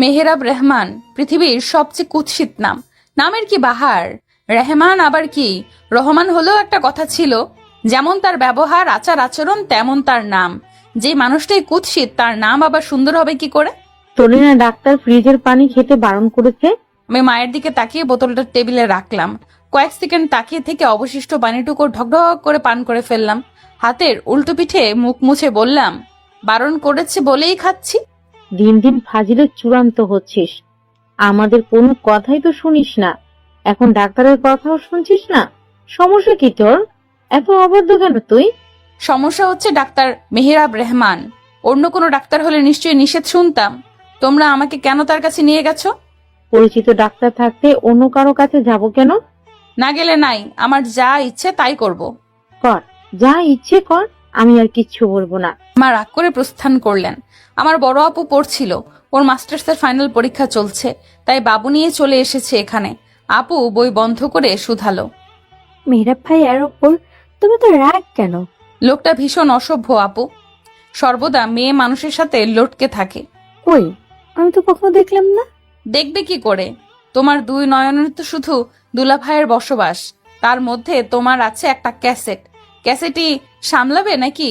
মেহেরাব রেহমান পৃথিবীর সবচেয়ে কুৎসিত নাম। নামের কি বাহার! রেহমান আবার কি রহমান হলেও একটা কথা ছিল। যেমন তার ব্যবহার আচার আচরণ তেমন তার নাম। যে মানুষটাই কুৎসিত তার নাম আবার সুন্দর হবে কি করে? তোরে না ডাক্তার ফ্রিজের পানি খেতে বারণ করেছে? আমি মায়ের দিকে তাকিয়ে বোতলটা টেবিলে রাখলাম। কয়েক সেকেন্ড তাকিয়ে থেকে অবশিষ্ট পানিটুকু ঢকঢক করে পান করে ফেললাম। হাতের উল্টো পিঠে মুখ মুছে বললাম, বারণ করেছে বলেই খাচ্ছি। দিন দিন ফাজিলের চূড়ান্ত হচ্ছিস। আমাদের কোনো কথাই তো শুনিস না, এখন ডাক্তারের কথাও শুনছিস না। সমস্যা কি তোর? এত অবাধ্য কেন তুই? সমস্যা হচ্ছে ডাক্তার মেহেরাব রেহমান। অন্য কোনো ডাক্তার হলে নিশ্চয়ই নিষেধ শুনতাম। তোমরা আমাকে কেন তার কাছে নিয়ে গেছো? পরিচিত ডাক্তার থাকতে অন্য কারো কাছে যাব কেন? না গেলে নাই, আমার যা ইচ্ছে তাই করব। কর, যা ইচ্ছে কর, আমি আর কিচ্ছু বলবো না। মা রাগ করে প্রস্থান করলেন। আমার বড় আপু পড়ছিল, ওর মাস্টার্সের ফাইনাল পরীক্ষা চলছে, তাই বাবু নিয়ে চলে এসেছে এখানে। আপু বই বন্ধ করে শুধালো, মেহেরাব ভাইয়ার ওপর তুমি তো রাগ কেন? লোকটা ভীষণ অসভ্য আপু, সর্বদা মেয়ে মানুষের সাথে লটকে থাকে। কই, আমি তো কখনো দেখলাম না। দেখবে কি করে? তোমার দুই নয়নের তো শুধু দুলাভাইয়ের বসবাস, তার মধ্যে তোমার আছে একটা ক্যাসেট। ক্যাসেটই সামলাবে নাকি?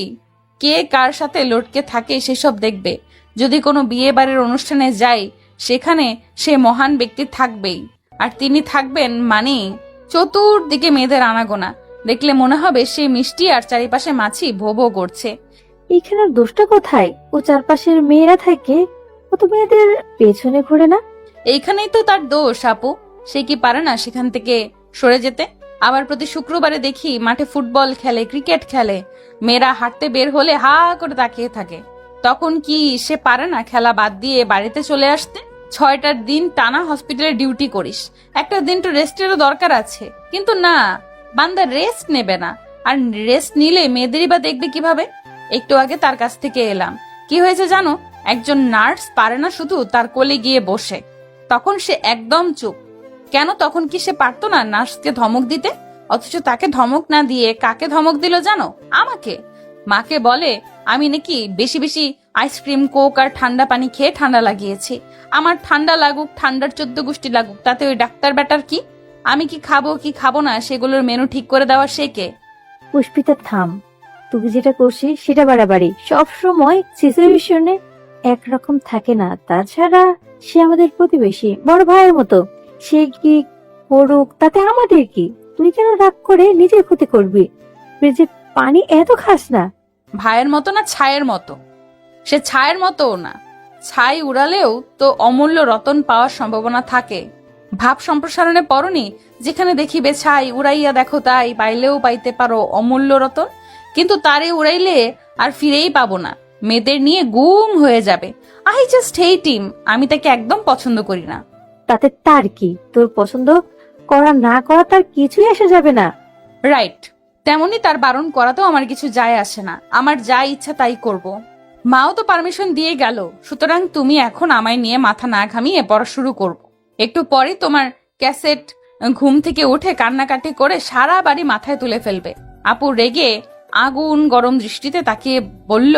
কে কার সাথে লটকে থাকে সেসব দেখবে। যদি কোনো বিয়ে বাড়ির অনুষ্ঠানে যাই, সেখানে সে মহান ব্যক্তি থাকবেই, আর তিনি থাকবেন মানে চতুর্দিকে মেয়েদের আনাগোনা। দেখলে মনে হবে সে মিষ্টি আর চারিপাশে মাছি ভো ভো করছে। এখানের দোষটা কোথায়? ও চারপাশের মেয়েরা থাকে, ও তো মেয়েদের পেছনে ঘোরে না। এইখানেই তো তার দোষ আপু। সে কি পারে না সেখান থেকে সরে যেতে? আবার প্রতি শুক্রবারে দেখি মাঠে ফুটবল খেলে, ক্রিকেট খেলে, মেয়েরা হাঁটতে বের হলে হা করে তাকিয়ে থাকে। তখন কি সে পারে না খেলা বাদ দিয়ে বাড়িতে চলে আসতে? 6টার দিন টানা হসপিটালে ডিউটি করিস, একটা দিন তো রেস্টেরও দরকার আছে। কিন্তু না, বান্দা রেস্ট নেবে না। আর রেস্ট নিলে মেয়েদেরই বা দেখবে কিভাবে? একটু আগে তার কাছ থেকে এলাম। কি হয়েছে জানো? একজন নার্স পারে না শুধু তার কোলে গিয়ে বসে, তখন সে একদম চুপ। কেন, তখন কি সে পারতো না নার্সকে ধমক দিতে? অথচ তাকে ধমক না দিয়ে কাকে ধমক দিল জানো? আমাকে। মাকে বলে আমি নাকি বেশি বেশি আইসক্রিম, কোক আর ঠান্ডা পানি খেয়ে ঠান্ডা লাগিয়েছি। আমার ঠান্ডা লাগুক, ঠান্ডার 14 গোষ্ঠী লাগুক, তাতে ওই ডাক্তার ব্যাটার কি? আমি কি খাবো কি খাবো না সেগুলোর মেনু ঠিক করে দেওয়া সে কে? পুষ্পিতা থাম, তুমি যেটা করছিস সেটা বাড়াবাড়ি। সব সময় সিচুয়েশনে একরকম থাকে না। তাছাড়া সে আমাদের প্রতিবেশী, বড় ভাইয়ের মতো। সে কি করুক তাতে আমাদের কি? তুই কেন রাগ করে নিজের ক্ষতি করবি? ফ্রিজের পানি এত খাস না। ভাইয়ের মতো না ছায়ের মতো? সে ছায়ের মতোও না। ছাই উড়ালেও তো অমূল্য রতন পাওয়ার সম্ভাবনা থাকে। ভাব সম্প্রসারণে পড়নি, যেখানে দেখিবে ছাই উড়াইয়া দেখো তাই পাইলেও পাইতে পারো অমূল্য রতন। কিন্তু তারে উড়াইলে আর ফিরেই পাবো না, মেয়েদের নিয়ে গুম হয়ে যাবে। আই জাস্ট হেট হিম। আমি তাকে একদম পছন্দ করি না। তাতে তার কি? তোর পছন্দ করা না করা তার কিছুই আসে যাবে না। রাইট, তেমনি তার বারণ করাতেও আমার কিছু যায় আসে না। আমার যা ইচ্ছা তাই করব। মাও তো পারমিশন দিয়ে গেল, সুতরাং তুমি এখন আমায় নিয়ে মাথা না ঘামিয়ে পড়া শুরু করব। একটু পরে তোমার ক্যাসেট ঘুম থেকে উঠে কান্নাকাটি করে সারা বাড়ি মাথায় তুলে ফেলবে। আপু রেগে আগুন গরম দৃষ্টিতে তাকিয়ে বলল,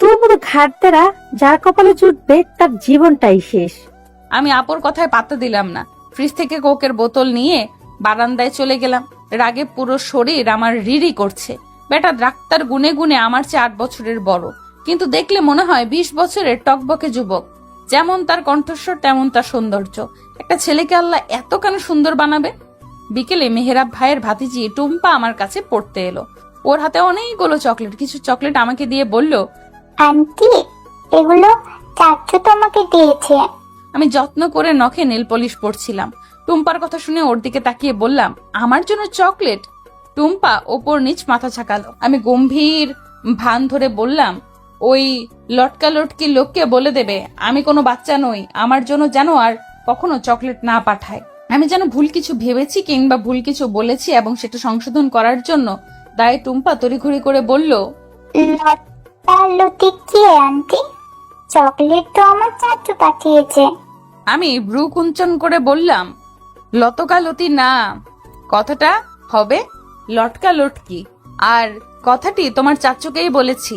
তোর মতো ঘাটতেরা যার কপালে জুটবে তার জীবনটাই শেষ। আমি আপুর কথায় পাত্তা দিলাম না। ফ্রিজ থেকে কোকের বোতল নিয়ে বারান্দায় চলে গেলাম। রাগে পুরো শরীর আমার রিরি করছে। বেটা ডাক্তার গুনে গুনে আমার চেয়ে 8 বছরের বড়, কিন্তু দেখলে মনে হয় 20 বছরের টকবকে যুবক। যেমন তার কণ্ঠস্বর তেমন তার সৌন্দর্য। একটা ছেলেকে আল্লাহ এত কেন সুন্দর বানাবে? বিকেলে মেহেরাব ভাইয়ের ভাতিজি টুম্পা আমার কাছে পড়তে এলো। ওর হাতে অনেকগুলো চকলেট। কিছু চকলেট আমাকে দিয়ে বলল, আন্টি, এগুলো চাচু তোমাকে দিয়েছে। আমি যত্ন করে নখে নেল পলিশ পরছিলাম। টুম্পার কথা শুনে ওর দিকে তাকিয়ে বললাম, আমার জন্য চকলেট? টুম্পা ওপর নিচ মাথা ঝাঁকালো। আমি গম্ভীর ভান ধরে বললাম, ওই লটকা লটকি লোককে বলে দেবে আমি কোনো বাচ্চা নই, আমার জন্য যেন আর কখনো চকলেট না পাঠায়। আমি যেন ভুল কিছু ভেবেছি কিংবা ভুল কিছু বলেছি এবং সেটা সংশোধন করার জন্য দায়ে টুম্পা তড়িঘড়ি করে বলল, লতা লতি কি আন্টি? চকলেট তো আমার চাচু পাঠিয়েছে। আমি ভ্রু কুঞ্চন করে বললাম, লতকা লতি না, কথাটা হবে লটকা লটকি। আর কথাটি তোমার চাচুকেই বলেছি।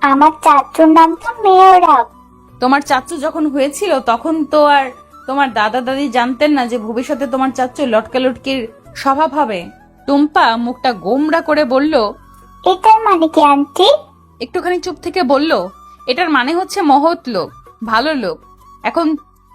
আমার চাচুর নাম তো মেয়রাব। তোমার চাচু যখন হয়েছিল তখন তো আর তোমার দাদা দাদি জানতেন না যে ভবিষ্যতে তোমার চাচু লটকালটকির স্বভাব হবে। টুম্পা মুখটা গোমড়া করে বলল। এটার মানে কি আন্টি? একটুখানি চুপ থেকে বলল, এটার মানে হচ্ছে মহৎ লোক, ভালো লোক। এখন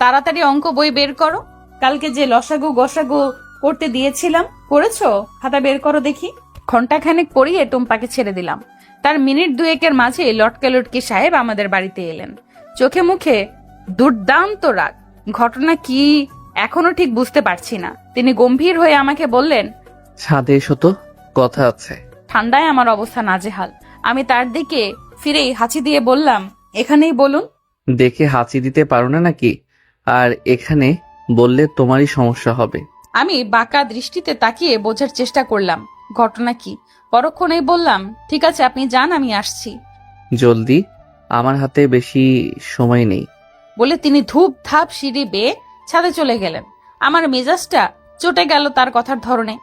তাড়াতাড়ি অঙ্ক বই বের করো। কালকে যে লসাগু গসাগু করতে দিয়েছিলাম করেছো? খাতা বের করো দেখি। ঘন্টাখানেক পড়িয়ে টুম্পাকে ছেড়ে দিলাম। তার মিনিট দুয়েকের মাঝে লটকালটকি সাহেব আমাদের বাড়িতে এলেন। চোখে মুখে দুর্দান্ত রাগ। ঘটনা কি এখনো ঠিক বুঝতে পারছি না। তিনি গম্ভীর হয়ে আমাকে বললেন, ছাদে এসো তো, কথা আছে। ঠান্ডায় আমার অবস্থা নাজেহাল। আমি তার দিকে ফিরেই হাঁচি দিয়ে বললাম, এখানেই বলুন। দেখে হাঁচি দিতে পারো না নাকি? আর এখানে বললে তোমারই সমস্যা হবে। আমি বাঁকা দৃষ্টিতে তাকিয়ে বোঝার চেষ্টা করলাম ঘটনা কি। পরক্ষণেই বললাম, ঠিক আছে আপনি যান, আমি আসছি। জলদি, আমার হাতে বেশি সময় নেই। বলে তিনি ধূপ ধাপ সিঁড়ি বেয়ে ছাদে চলে গেলেন। আমার মেজাজটা চটে গেল তার কথার ধরনে।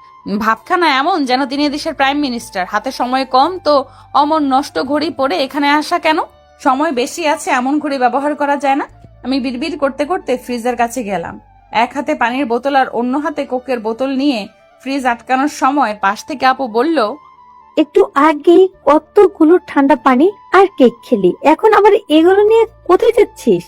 ভাবখানা এমন যেন তিনি দেশের প্রাইম মিনিস্টার। হাতে সময় কম তো অমন নষ্ট ঘড়ি পরে এখানে আসা কেন? সময় বেশি আছে এমন ঘড়ি ব্যবহার করা যায় না? আমি বিড়বিড় করতে করতে ফ্রিজের কাছে গেলাম। এক হাতে পানির বোতল আর অন্য হাতে কোকের বোতল নিয়ে ফ্রিজ আটকানোর সময় পাশ থেকে আপু বলল, একটু আগেই কতগুলো ঠান্ডা পানি আর কেক খেলি, এখন আবার এগুলো নিয়ে কোথায় যাচ্ছিস?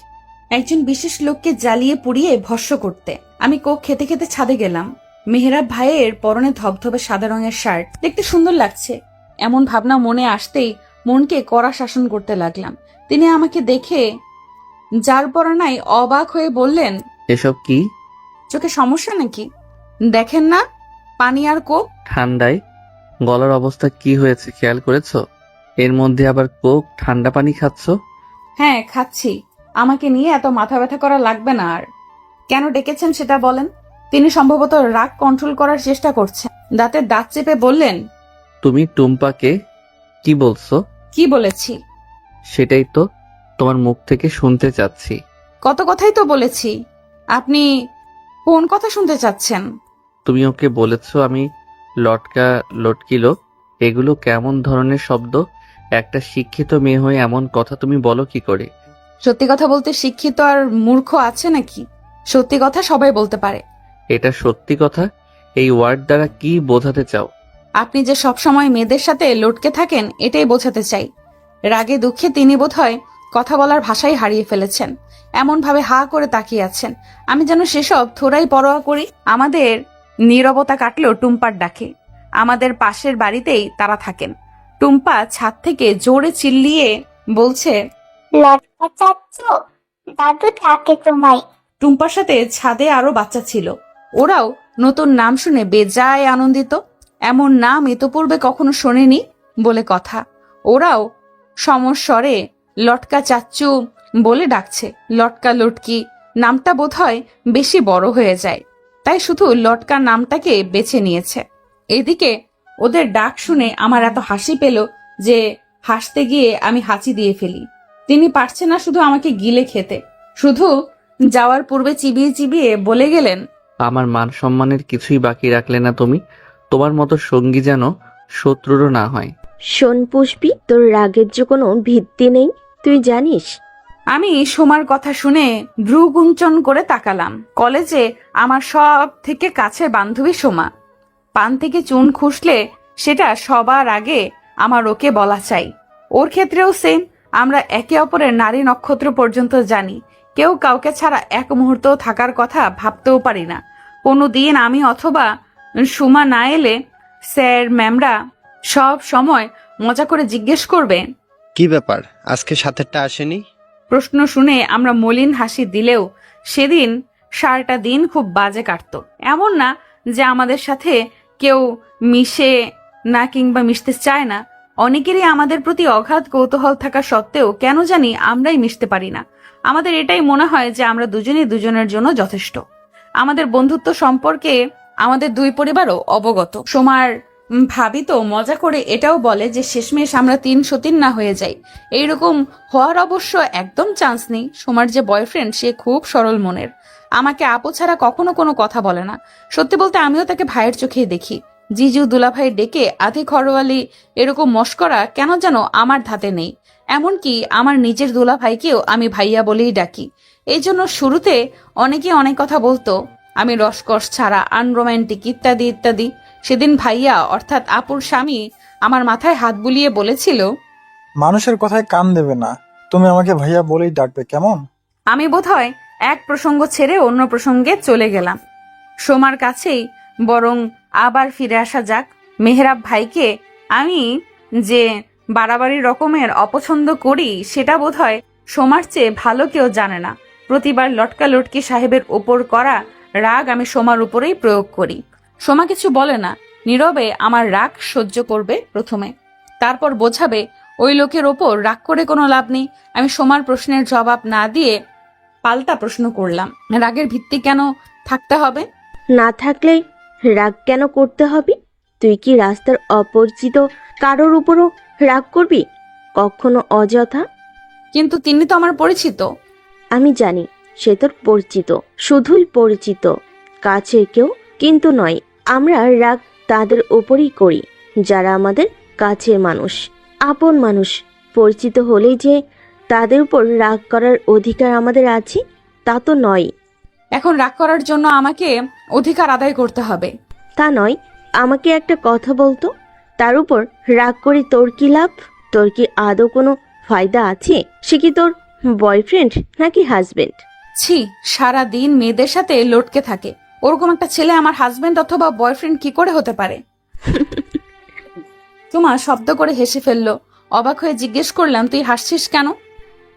একজন বিশেষ লোককে জ্বালিয়ে পুড়িয়ে ভস্য করতে। আমি কোক খেতে খেতে ছাদে গেলাম। মেহরাব ভাইয়ের পরনে ধবধবে সাদা রঙের শার্ট, দেখতে সুন্দর লাগছে। এমন ভাবনা মনে আসতেই মনকে কড়া শাসন করতে লাগলাম। তিনি আমাকে দেখে যার পরানায় অবাক হয়ে বললেন, এসব কি? চোখে সমস্যা নাকি? দেখেন না, পানি আর কোক। ঠান্ডায় গলার অবস্থা কি হয়েছে খেয়াল করেছো? এর মধ্যে আবার কোক, ঠান্ডা পানি খাচ্ছ? হ্যাঁ খাচ্ছি। আমাকে নিয়ে এত মাথা ব্যথা করা লাগবে না আর। কেন ডেকেছেন সেটা বলেন। তিনি সম্ভবত রাগ কন্ট্রোল করার চেষ্টা করছেন। দাঁতের দাঁত চেপে বললেন, তুমি টুম্পাকে কি বলছো? কি বলেছি? সেটাই তো তোমার মুখ থেকে শুনতে চাচ্ছি। কত কথাই তো বলেছি। আপনি কোন কথা শুনতে চাচ্ছেন? তুমি ওকে বলেছো আমি লটকা লটকিলো। এগুলো কেমন ধরনের শব্দ? একটা শিক্ষিত মেয়ে হয়ে এমন কথা তুমি বলো কি করে? সত্যি কথা বলতে শিক্ষিত আর মূর্খ আছে নাকি? সত্যি কথা সবাই বলতে পারে। এটা সত্যি কথা? এই ওয়ার্ড দ্বারা কি বোঝাতে চাও? আপনি যে সবসময় মেয়েদের সাথে লটকে থাকেন এটাই বোঝাতে চাই। রাগে দুঃখে তিনি বোধহয় কথা বলার ভাষাই হারিয়ে ফেলেছেন। এমন ভাবে হা করে তাকিয়ে আছেন, আমি যেন সেসব থোড়াই পরোয়া করি। আমাদের নীরবতা কাটলো টুম্পার ডাকে। আমাদের পাশের বাড়িতেই তারা থাকেন। টুম্পা ছাদ থেকে জোরে চিল্লিয়ে বলছে, লটকা চাচ্ছো? দাদু থাকে তোমায়। টুম্পার সাথে ছাদে আরো বাচ্চা ছিল। ওরাও নতুন নাম শুনে বেজায় আনন্দিত। এমন নাম ইতোপূর্বে কখনো শোনেনি বলে কথা। ওরাও সমস্বরে লটকা চাচ্চু বলে ডাকছে। লটকা লটকি নামটা বোধহয় বেশি বড় হয়ে যায়, তাই শুধু লটকা নামটাকে বেছে নিয়েছে। এদিকে ওদের ডাক শুনে আমার এত হাসি পেল যে হাসতে গিয়ে আমি হাঁচি দিয়ে ফেলি। তিনি পারছে না শুধু আমাকে গিলে খেতে, শুধু যাওয়ার পূর্বে চিবিয়ে চিবিয়ে বলে গেলেন, আমার মান সম্মানের কিছুই বাকি রাখলে না তুমি। তোমার মতো সঙ্গী যেন শত্রুরও না হয়। শোন পুষ্পি, তোর রাগের যে কোনো ভিত্তি নেই, তুই জানিস? আমি সোমার কথা শুনে ভ্রুকুঞ্চন করে তাকালাম। কলেজে আমার সব থেকে কাছের বান্ধবী সোমা। পান থেকে চুন খুসলে সেটা সবার আগে আমার ওকে বলা চাই। ওর ক্ষেত্রেও সেম। আমরা একে অপরের নারী নক্ষত্র পর্যন্ত জানি। কেউ কাউকে ছাড়া এক মুহূর্ত থাকার কথা ভাবতেও পারি না। কোনোদিন আমি অথবা সুমা না এলে স্যার ম্যামরা সব সময় মজা করে জিজ্ঞেস করবে, কি ব্যাপার, আজকে সাথেরটা আসেনি? প্রশ্ন শুনে আমরা মলিন হাসি দিলেও সেদিন সারাটা দিন খুব বাজে কাটতো। এমন না যে আমাদের সাথে কেউ মিশে না কিংবা মিশতে চায় না। অনেকেরই আমাদের প্রতি অগাধ কৌতূহল থাকা সত্ত্বেও কেন জানি আমরাই মিশতে পারি না। আমাদের এটাই মনে হয় যে আমরা দুজনেই দুজনের জন্য যথেষ্ট। আমাদের বন্ধুত্ব সম্পর্কে আমাদের দুই পরিবারও অবগত। সোমার ভাবি তো মজা করে এটাও বলে যে শেষমেশ আমরা 303 না হয়ে যাই। এইরকম হওয়ার অবশ্য একদম চান্স নেই। সোমার যে বয়ফ্রেন্ড সে খুব সরল মনের, আমাকে আপু ছাড়া কখনো কোনো কথা বলে না। সত্যি বলতে আমিও তাকে ভাইয়ের চোখেই দেখি। জিজু দুলাভাই ডেকে আধি ঘরওয়ালি এরকম মস্করা কেন যেন আমার ধাতে নেই। এমনকি আমার নিজের দুলা ভাইকেও আমি ভাইয়া বলেই ডাকি। এই জন্য শুরুতে অনেকে অনেক কথা বলতো, আমি রসকস ছাড়া, আনরোম্যান্টিক ইত্যাদি ইত্যাদি। সেদিন ভাইয়া অর্থাৎ আপুর স্বামী আমার মাথায় হাত বুলিয়ে বলেছিল, মানুষের কথায় কান দেবে না, তুমি আমাকে ভাইয়া বলেই ডাকবে কেমন? আমি বোধহয় এক প্রসঙ্গ ছেড়ে অন্য প্রসঙ্গে চলে গেলাম। সোমার কাছেই বরং আবার ফিরে আসা যাক। মেহরাব ভাইকে আমি যে বাড়াবাড়ি রকমের অপছন্দ করি সেটা বোধহয় সোমার চেয়ে ভালো কেউ জানে না। প্রতিবার লটকা লটকি সাহেবের ওপর করা রাগ আমি সোমার উপরেই প্রয়োগ করি। সোমা কিছু বলে না, নীরবে আমার রাগ সহ্য করবে প্রথমে, তারপর বোঝাবে ওই লোকের ওপর রাগ করে কোনো লাভ নেই। আমি সোমার প্রশ্নের জবাব না দিয়ে পাল্টা প্রশ্ন করলাম, রাগের ভিত্তি কেন থাকতে হবে? না থাকলে রাগ কেন করতে হবে? তুই কি রাস্তার অপরিচিত কারোর উপরও রাগ করবি? কখনো অযথা? কিন্তু তিনি তো আমার পরিচিত। আমি জানি সে তোর পরিচিত, শুধুই পরিচিত, কাছের কেউ কিন্তু নয়। আমরা রাগ তাদের উপরই করি যারা আমাদের কাছের মানুষ, আপন মানুষ। পরিচিত হলেই যে তাদের উপর রাগ করার অধিকার আমাদের আছে তা তো নয়। এখন রাগ করার জন্য আমাকে অধিকার আদায় করতে হবে? তা নয়। আমাকে একটা কথা বলতো, তার উপর রাগ করে তোর কি লাভ? তোর কি আদৌ কোনো ফায়দা আছে? সে কি তোর বয়ফ্রেন্ড নাকি হাজবেন্ড? ছি, সারা দিন মেয়েদের সাথে লটকে থাকে, ওরকম একটা ছেলে আমার হাজবেন্ড অথবা বয়ফ্রেন্ড কি করে হতে পারে? তোমা শব্দ করে হেসে ফেললো। অবাক হয়ে জিজ্ঞেস করলাম, তুই হাসছিস কেন?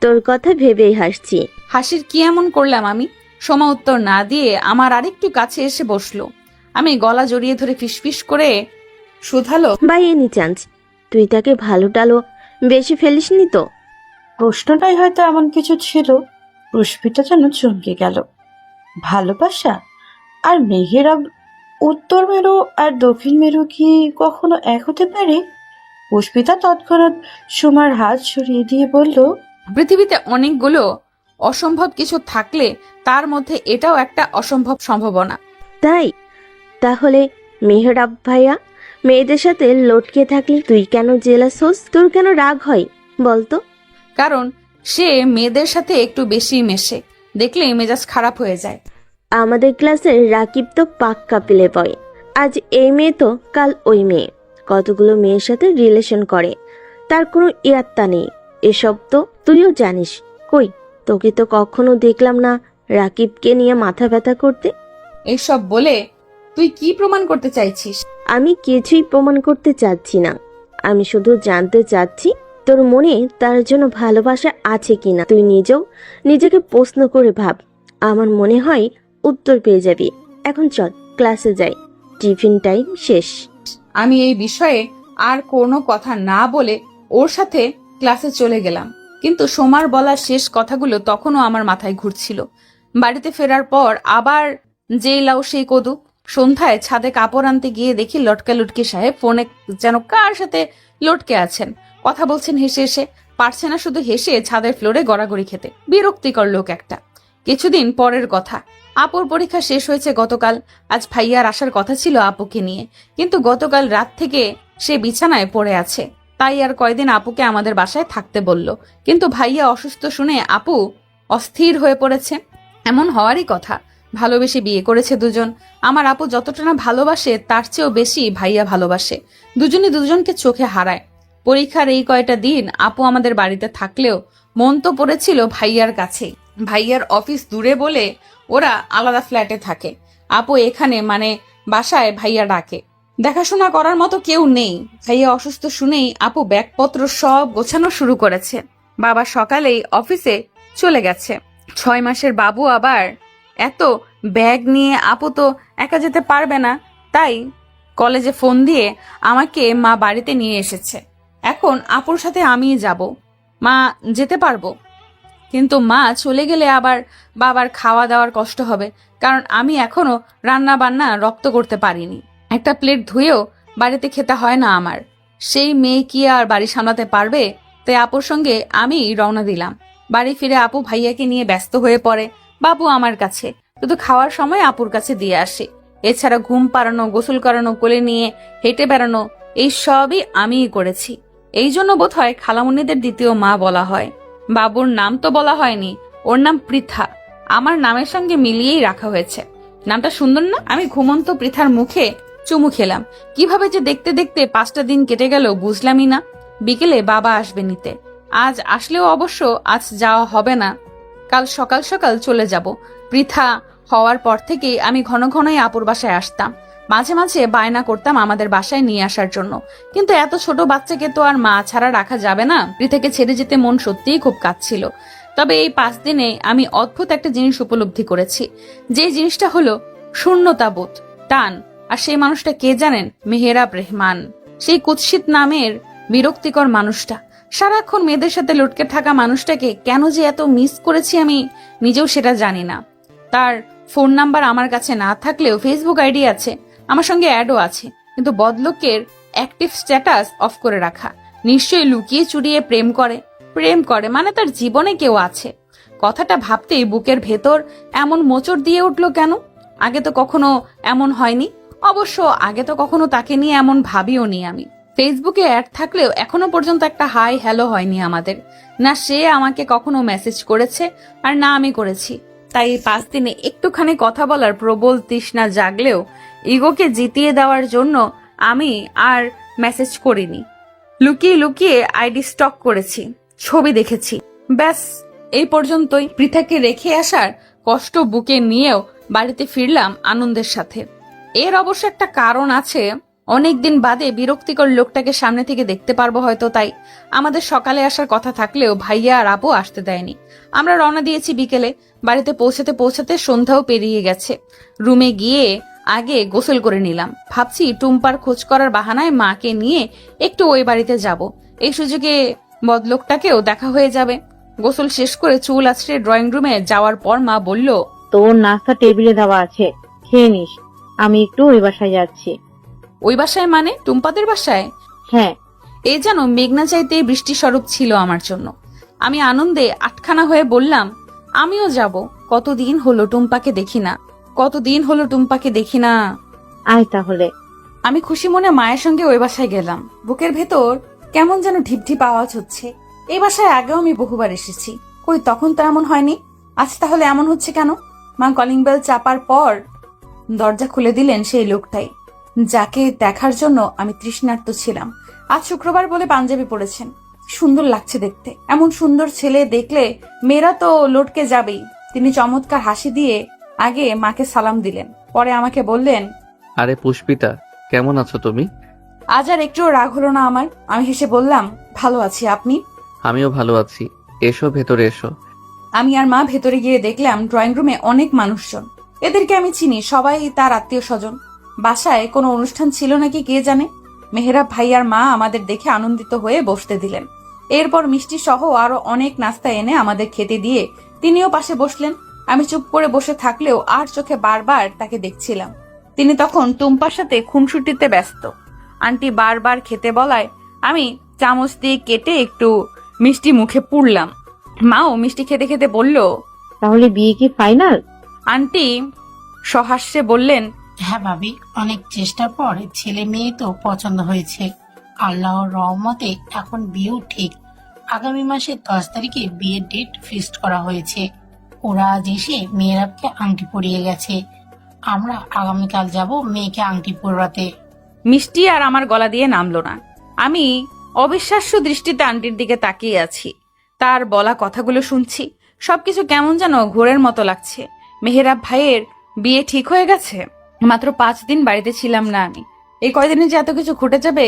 তোর কথা ভেবেই হাসছি। হাসির কি এমন করলাম আমি? সোমা উত্তর না দিয়ে আমার আরেকটু কাছে এসে বসলো। আমি গলা জড়িয়ে ধরে ফিসফিস করে শুধালো, বাই এনি চান্স তুই তাকে ভালো টালো বেশি ফেলিসনি তো? প্রশ্নটাই হয়তো এমন কিছু ছিল, পুষ্পিতা যেন চমকে গেল। ভালোবাসা আর মেহেরাব, উত্তর মেরু আর দক্ষিণ মেরু কি কখনো এক হতে পারে? পুষ্পিতা তৎক্ষণাৎ সোমার হাত সরিয়ে দিয়ে বলল, পৃথিবীতে অনেকগুলো অসম্ভব কিছু থাকলে তার মধ্যে এটাও একটা অসম্ভব সম্ভাবনা। তাই তাহলে মেহরাব ভাইয়া মেয়েদের সাথে লটকে থাকলে তুই কেন জেলাস হোস? তোর কেন রাগ হয় বলতো? কারণ সে মেয়েদের সাথে একটু বেশি মেশে, দেখলে মেজাজ খারাপ হয়ে যায়। আমাদের ক্লাসের রাকিব তো পাক্কা প্লে বয়। আজ এই মেয়ে তো কাল ওই মেয়ে, কতগুলো মেয়ের সাথে রিলেশন করে, তার কোনো ইয়াত্তা নেই। এসব তো তুইও জানিস। কই, তোকে তো কখনো দেখলাম না রাকিবকে নিয়ে মাথা ব্যথা করতে। এইসব বলে তুই কি প্রমাণ করতে চাইছিস? আমি কিছুই প্রমাণ করতে চাচ্ছি না, আমি শুধু জানতে চাচ্ছি তোর মনে তার জন্য ভালোবাসা আছে কিনা। তুই নিজেও নিজেকে প্রশ্ন করে ভাব, আমার মনে হয় উত্তর পেয়ে যাবি। এখন চল ক্লাসে যাই, টিফিন টাইম শেষ। আমি এই বিষয়ে আর কোনো কথা না বলে ওর সাথে ক্লাসে চলে গেলাম। কিন্তু সোমার বলা শেষ কথাগুলো তখনও আমার মাথায় ঘুরছিল। বাড়িতে ফেরার পর আবার যেই লাউ সেই কদু। সন্ধ্যায় ছাদে কাপড় আনতে গিয়ে দেখি লটকা লটকি সাহেব ফোনে যেন কার সাথে লটকে আছেন, কথা বলছেন হেসে হেসে। পারছে না শুধু হেসে ছাদের ফ্লোরে গড়াগড়ি খেতে। বিরক্তিকর লোক একটা। কিছুদিন পরের কথা, আপুর পরীক্ষা শেষ হয়েছে গতকাল। আজ ভাইয়ার আসার কথা ছিল আপুকে নিয়ে, কিন্তু গতকাল রাত থেকে সে বিছানায় পড়ে আছে। তাই আর কয়দিন আপুকে আমাদের বাসায় থাকতে বলল। কিন্তু ভাইয়া অসুস্থ শুনে আপু অস্থির হয়ে পড়েছে। এমন হওয়ারই কথা, ভালোবেসে বিয়ে করেছে দুজন। আমার আপু যতটা না ভালোবাসে তার চেয়েও বেশি ভাইয়া ভালোবাসে। দুজনে দুজনকে চোখে হারায়। পরীক্ষার এই কয়টা দিন আপু আমাদের বাড়িতে থাকলেও মন তো পড়েছিল ভাইয়ার কাছেই। ভাইয়ার অফিস দূরে বলে ওরা আলাদা ফ্ল্যাটে থাকে। আপু এখানে মানে বাসায় ভাইয়া ডাকে। দেখাশোনা করার মতো কেউ নেই। ভাইয়া অসুস্থ শুনেই আপু ব্যাগপত্র সব গোছানো শুরু করেছে। বাবা সকালেই অফিসে চলে গেছে। 6 মাসের বাবু আবার এত ব্যাগ নিয়ে আপু তো একা যেতে পারবে না। তাই কলেজে ফোন দিয়ে আমাকে মা বাড়িতে নিয়ে এসেছে। এখন আপুর সাথে আমিই যাব। মা যেতে পারবো, কিন্তু মা চলে গেলে আবার বাবার খাওয়া দাওয়ার কষ্ট হবে, কারণ আমি এখনো রান্না বান্না রপ্ত করতে পারিনি। একটা প্লেট ধুয়েও বাড়িতে খেতে হয় না আমার। সেই মেয়ে কি আর বাড়ি সামলাতে পারবে? তাই আপুর সঙ্গে আমি রওনা দিলাম। বাড়ি ফিরে আপু ভাইয়াকে নিয়ে ব্যস্ত হয়ে পড়ে। বাবু আমার কাছে, শুধু খাওয়ার সময় আপুর কাছে দিয়ে আসে। এছাড়া ঘুম পাড়ানো, গোসল করানো, কোলে নিয়ে হেঁটে বেড়ানো, এই সবই আমিই করেছি। এই জন্য বোধহয় খালামুনিদের দ্বিতীয় মা বলা হয়। বাবুর নাম তো বলা হয়নি, ওর নাম পৃথা। আমার নামের সঙ্গে মিলিয়েই রাখা হয়েছে। নামটা সুন্দর না? আমি ঘুমন্ত পৃথার মুখে চুমু খেলাম। কিভাবে যে দেখতে দেখতে 5টা দিন কেটে গেল বুঝলামই না। বিকেলে বাবা আসবে নিতে। আজ আসলেও অবশ্য আজ যাওয়া হবে না, কাল সকাল সকাল চলে যাব। পৃথা হওয়ার পর থেকেই আমি ঘন ঘনই আপুর বাসায় আসতাম। মাঝে মাঝে বায়না করতাম আমাদের বাসায় নিয়ে আসার জন্য, কিন্তু এত ছোট বাচ্চাকে তো আর মা ছাড়া রাখা যাবে না। পৃথাকে ছেড়ে যেতে মন সত্যিই খুব কাঁদছিল। তবে এই 5 দিনে আমি অদ্ভুত একটা জিনিস উপলব্ধি করেছি, যে জিনিসটা হলো শূন্যতাবোধ, টান। আর সেই মানুষটা কে জানেন? মেহেরাব রেহমান, সেই কুৎসিত নামের বিরক্তিকর মানুষটা। সারাক্ষণ মেয়েদের সাথে লটকে থাকা মানুষটাকে কেন যে এত মিস করেছি আমি নিজেও সেটা জানি না। তার ফোন নাম্বার আমার কাছে না থাকলেও ফেসবুক আইডি আছে, আমার সঙ্গে অ্যাডও আছে, কিন্তু বদলোকের অ্যাক্টিভ স্ট্যাটাস অফ করে রাখা। নিশ্চয়ই লুকিয়ে চুরিয়ে প্রেম করে মানে তার জীবনে কেউ আছে। কথাটা ভাবতেই বুকের ভেতর এমন মোচড় দিয়ে উঠলো কেন? আগে তো কখনো এমন হয়নি। অবশ্য আগে তো কখনো তাকে নিয়ে এমন ভাবিও নি আমি। ফেসবুকে অ্যাড থাকলেও এখনো পর্যন্ত একটা হাই হ্যালো হয়নি আমাদের। না সে আমাকে কখনো মেসেজ করেছে, আর না আমি করেছি। তাই এই 5 দিনে একটুখানি কথা বলার প্রবল তৃষ্ণা জাগলেও ইগোকে জিতিয়ে দেওয়ার জন্য আমি আর মেসেজ করিনি। লুকিয়ে লুকিয়ে আইডি স্টক করেছি, ছবি দেখেছি, ব্যাস এই পর্যন্তই। পৃথাকে রেখে আসার কষ্ট বুকে নিয়েও বাড়িতে ফিরলাম আনন্দের সাথে। এর অবশ্য একটা কারণ আছে, অনেকদিন বাদে বিরক্তিকর লোকটাকে সামনে থেকে দেখতে পারবো হয়তো, তাই। আমাদের সকালে আসার কথা থাকলেও ভাইয়া আর আপু আসতে দেয়নি। আমরা রওনা দিয়েছি বিকেলে। বাড়িতে পৌঁছাতে পৌঁছাতে সন্ধ্যাও পেরিয়ে গেছে। রুমে গিয়ে আগে গোসল করে নিলাম। ভাবছি টুম্পার খোঁজ করার বাহানায় মাকে নিয়ে একটু ওই বাড়িতে যাব। এই সুযোগে বদলোকটাকেও দেখা হয়ে যাবে। গোসল শেষ করে চুল আছড়ে ড্রয়িং রুমে যাওয়ার পর মা বলল, তোর নাস্তা টেবিলে দেওয়া আছে, খেয়ে নিস। আমি একটু ওই বাসায় যাচ্ছি। ওই বাসায় মানে? টুম্পাদের বাসায়? হ্যাঁ। এ যেন মেঘনা চাইতে বৃষ্টি স্বরূপ ছিল আমার জন্য। আমি আনন্দে আটখানা হয়ে বললাম, আমিও যাব। কতদিন হলো টুম্পাকে দেখি না। আয় তাহলে। আমি খুশি মনে মায়ের সঙ্গে ওই বাসায় গেলাম। বুকের ভেতর কেমন যেন ঢিপঢিপ আওয়াজ হচ্ছে। এই বাসায় আগেও আমি বহুবার এসেছি, কই তখন তো এমন হয়নি। আজ তাহলে এমন হচ্ছে কেন? মা কলিং বেল চাপার পর দরজা খুলে দিলেন সেই লোকটাই, যাকে দেখার জন্য আমি তৃষ্ণার্ত ছিলাম। আজ শুক্রবার বলে পাঞ্জাবি পরেছেন, সুন্দর লাগছে দেখতে। এমন সুন্দর ছেলে দেখলে মেয়েরা তো লটকে যাবেই। তিনি চমৎকার হাসি দিয়ে আগে মাকে সালাম দিলেন, পরে আমাকে বললেন, আরে পুষ্পিতা, কেমন আছো তুমি? আজ আর একটুও রাগ হলো না আমার। আমি হেসে বললাম, ভালো আছি, আপনি? আমিও ভালো আছি, এসো ভেতরে এসো। আমি আর মা ভেতরে গিয়ে দেখলাম ড্রয়িং রুমে অনেক মানুষজন। এদেরকে আমি চিনি, সবাই তার আত্মীয় স্বজন। বাসায় কোনো অনুষ্ঠান ছিল নাকি কে জানে। মেহেরাব ভাই আর মা আমাদের দেখে আনন্দিত হয়ে বসতে দিলেন। এরপর মিষ্টি সহ আরো অনেক নাস্তা এনে আমাদের খেতে দিয়ে তিনিও পাশে বসলেন। আমি চুপ করে বসে থাকলেও আর চোখে বারবার তাকে দেখছিলাম। তিনি তখন টুম্পার সাথে খুনসুটিতে ব্যস্ত। আন্টি বারবার খেতে বলায় আমি চামচ দিয়ে কেটে একটু মিষ্টি মুখে পুড়লাম। মাও মিষ্টি খেতে খেতে বলল, তাহলে বিয়ে কি ফাইনাল? আন্টি সহাস্যে বললেন, হ্যাঁ ভাবি, অনেক চেষ্টার পর ছেলে মেয়ে তো পছন্দ হয়েছে। আল্লাহর রহমতে এখন বিয়েও ঠিক। আগামী মাসের 10 তারিখে বিয়ের ডেট ফিক্সড করা হয়েছে। ওরা আজ এসে মেয়েরাবকে আংটি পরিয়ে গেছে। আমরা আগামীকাল যাব মেয়েকে আংটি পরাতে। মিষ্টি আর আমার গলা দিয়ে নামলো না। আমি অবিশ্বাস্য দৃষ্টিতে আন্টির দিকে তাকিয়ে আছি। তার বলা কথাগুলো শুনছি। সবকিছু কেমন যেন ঘোরের মতো লাগছে। মেহেরাব ভাইয়ের বিয়ে ঠিক হয়ে গেছে। মাত্র 5 দিন বাড়িতে ছিলাম না আমি। এই কয়দিনে যে এত কিছু ঘটে যাবে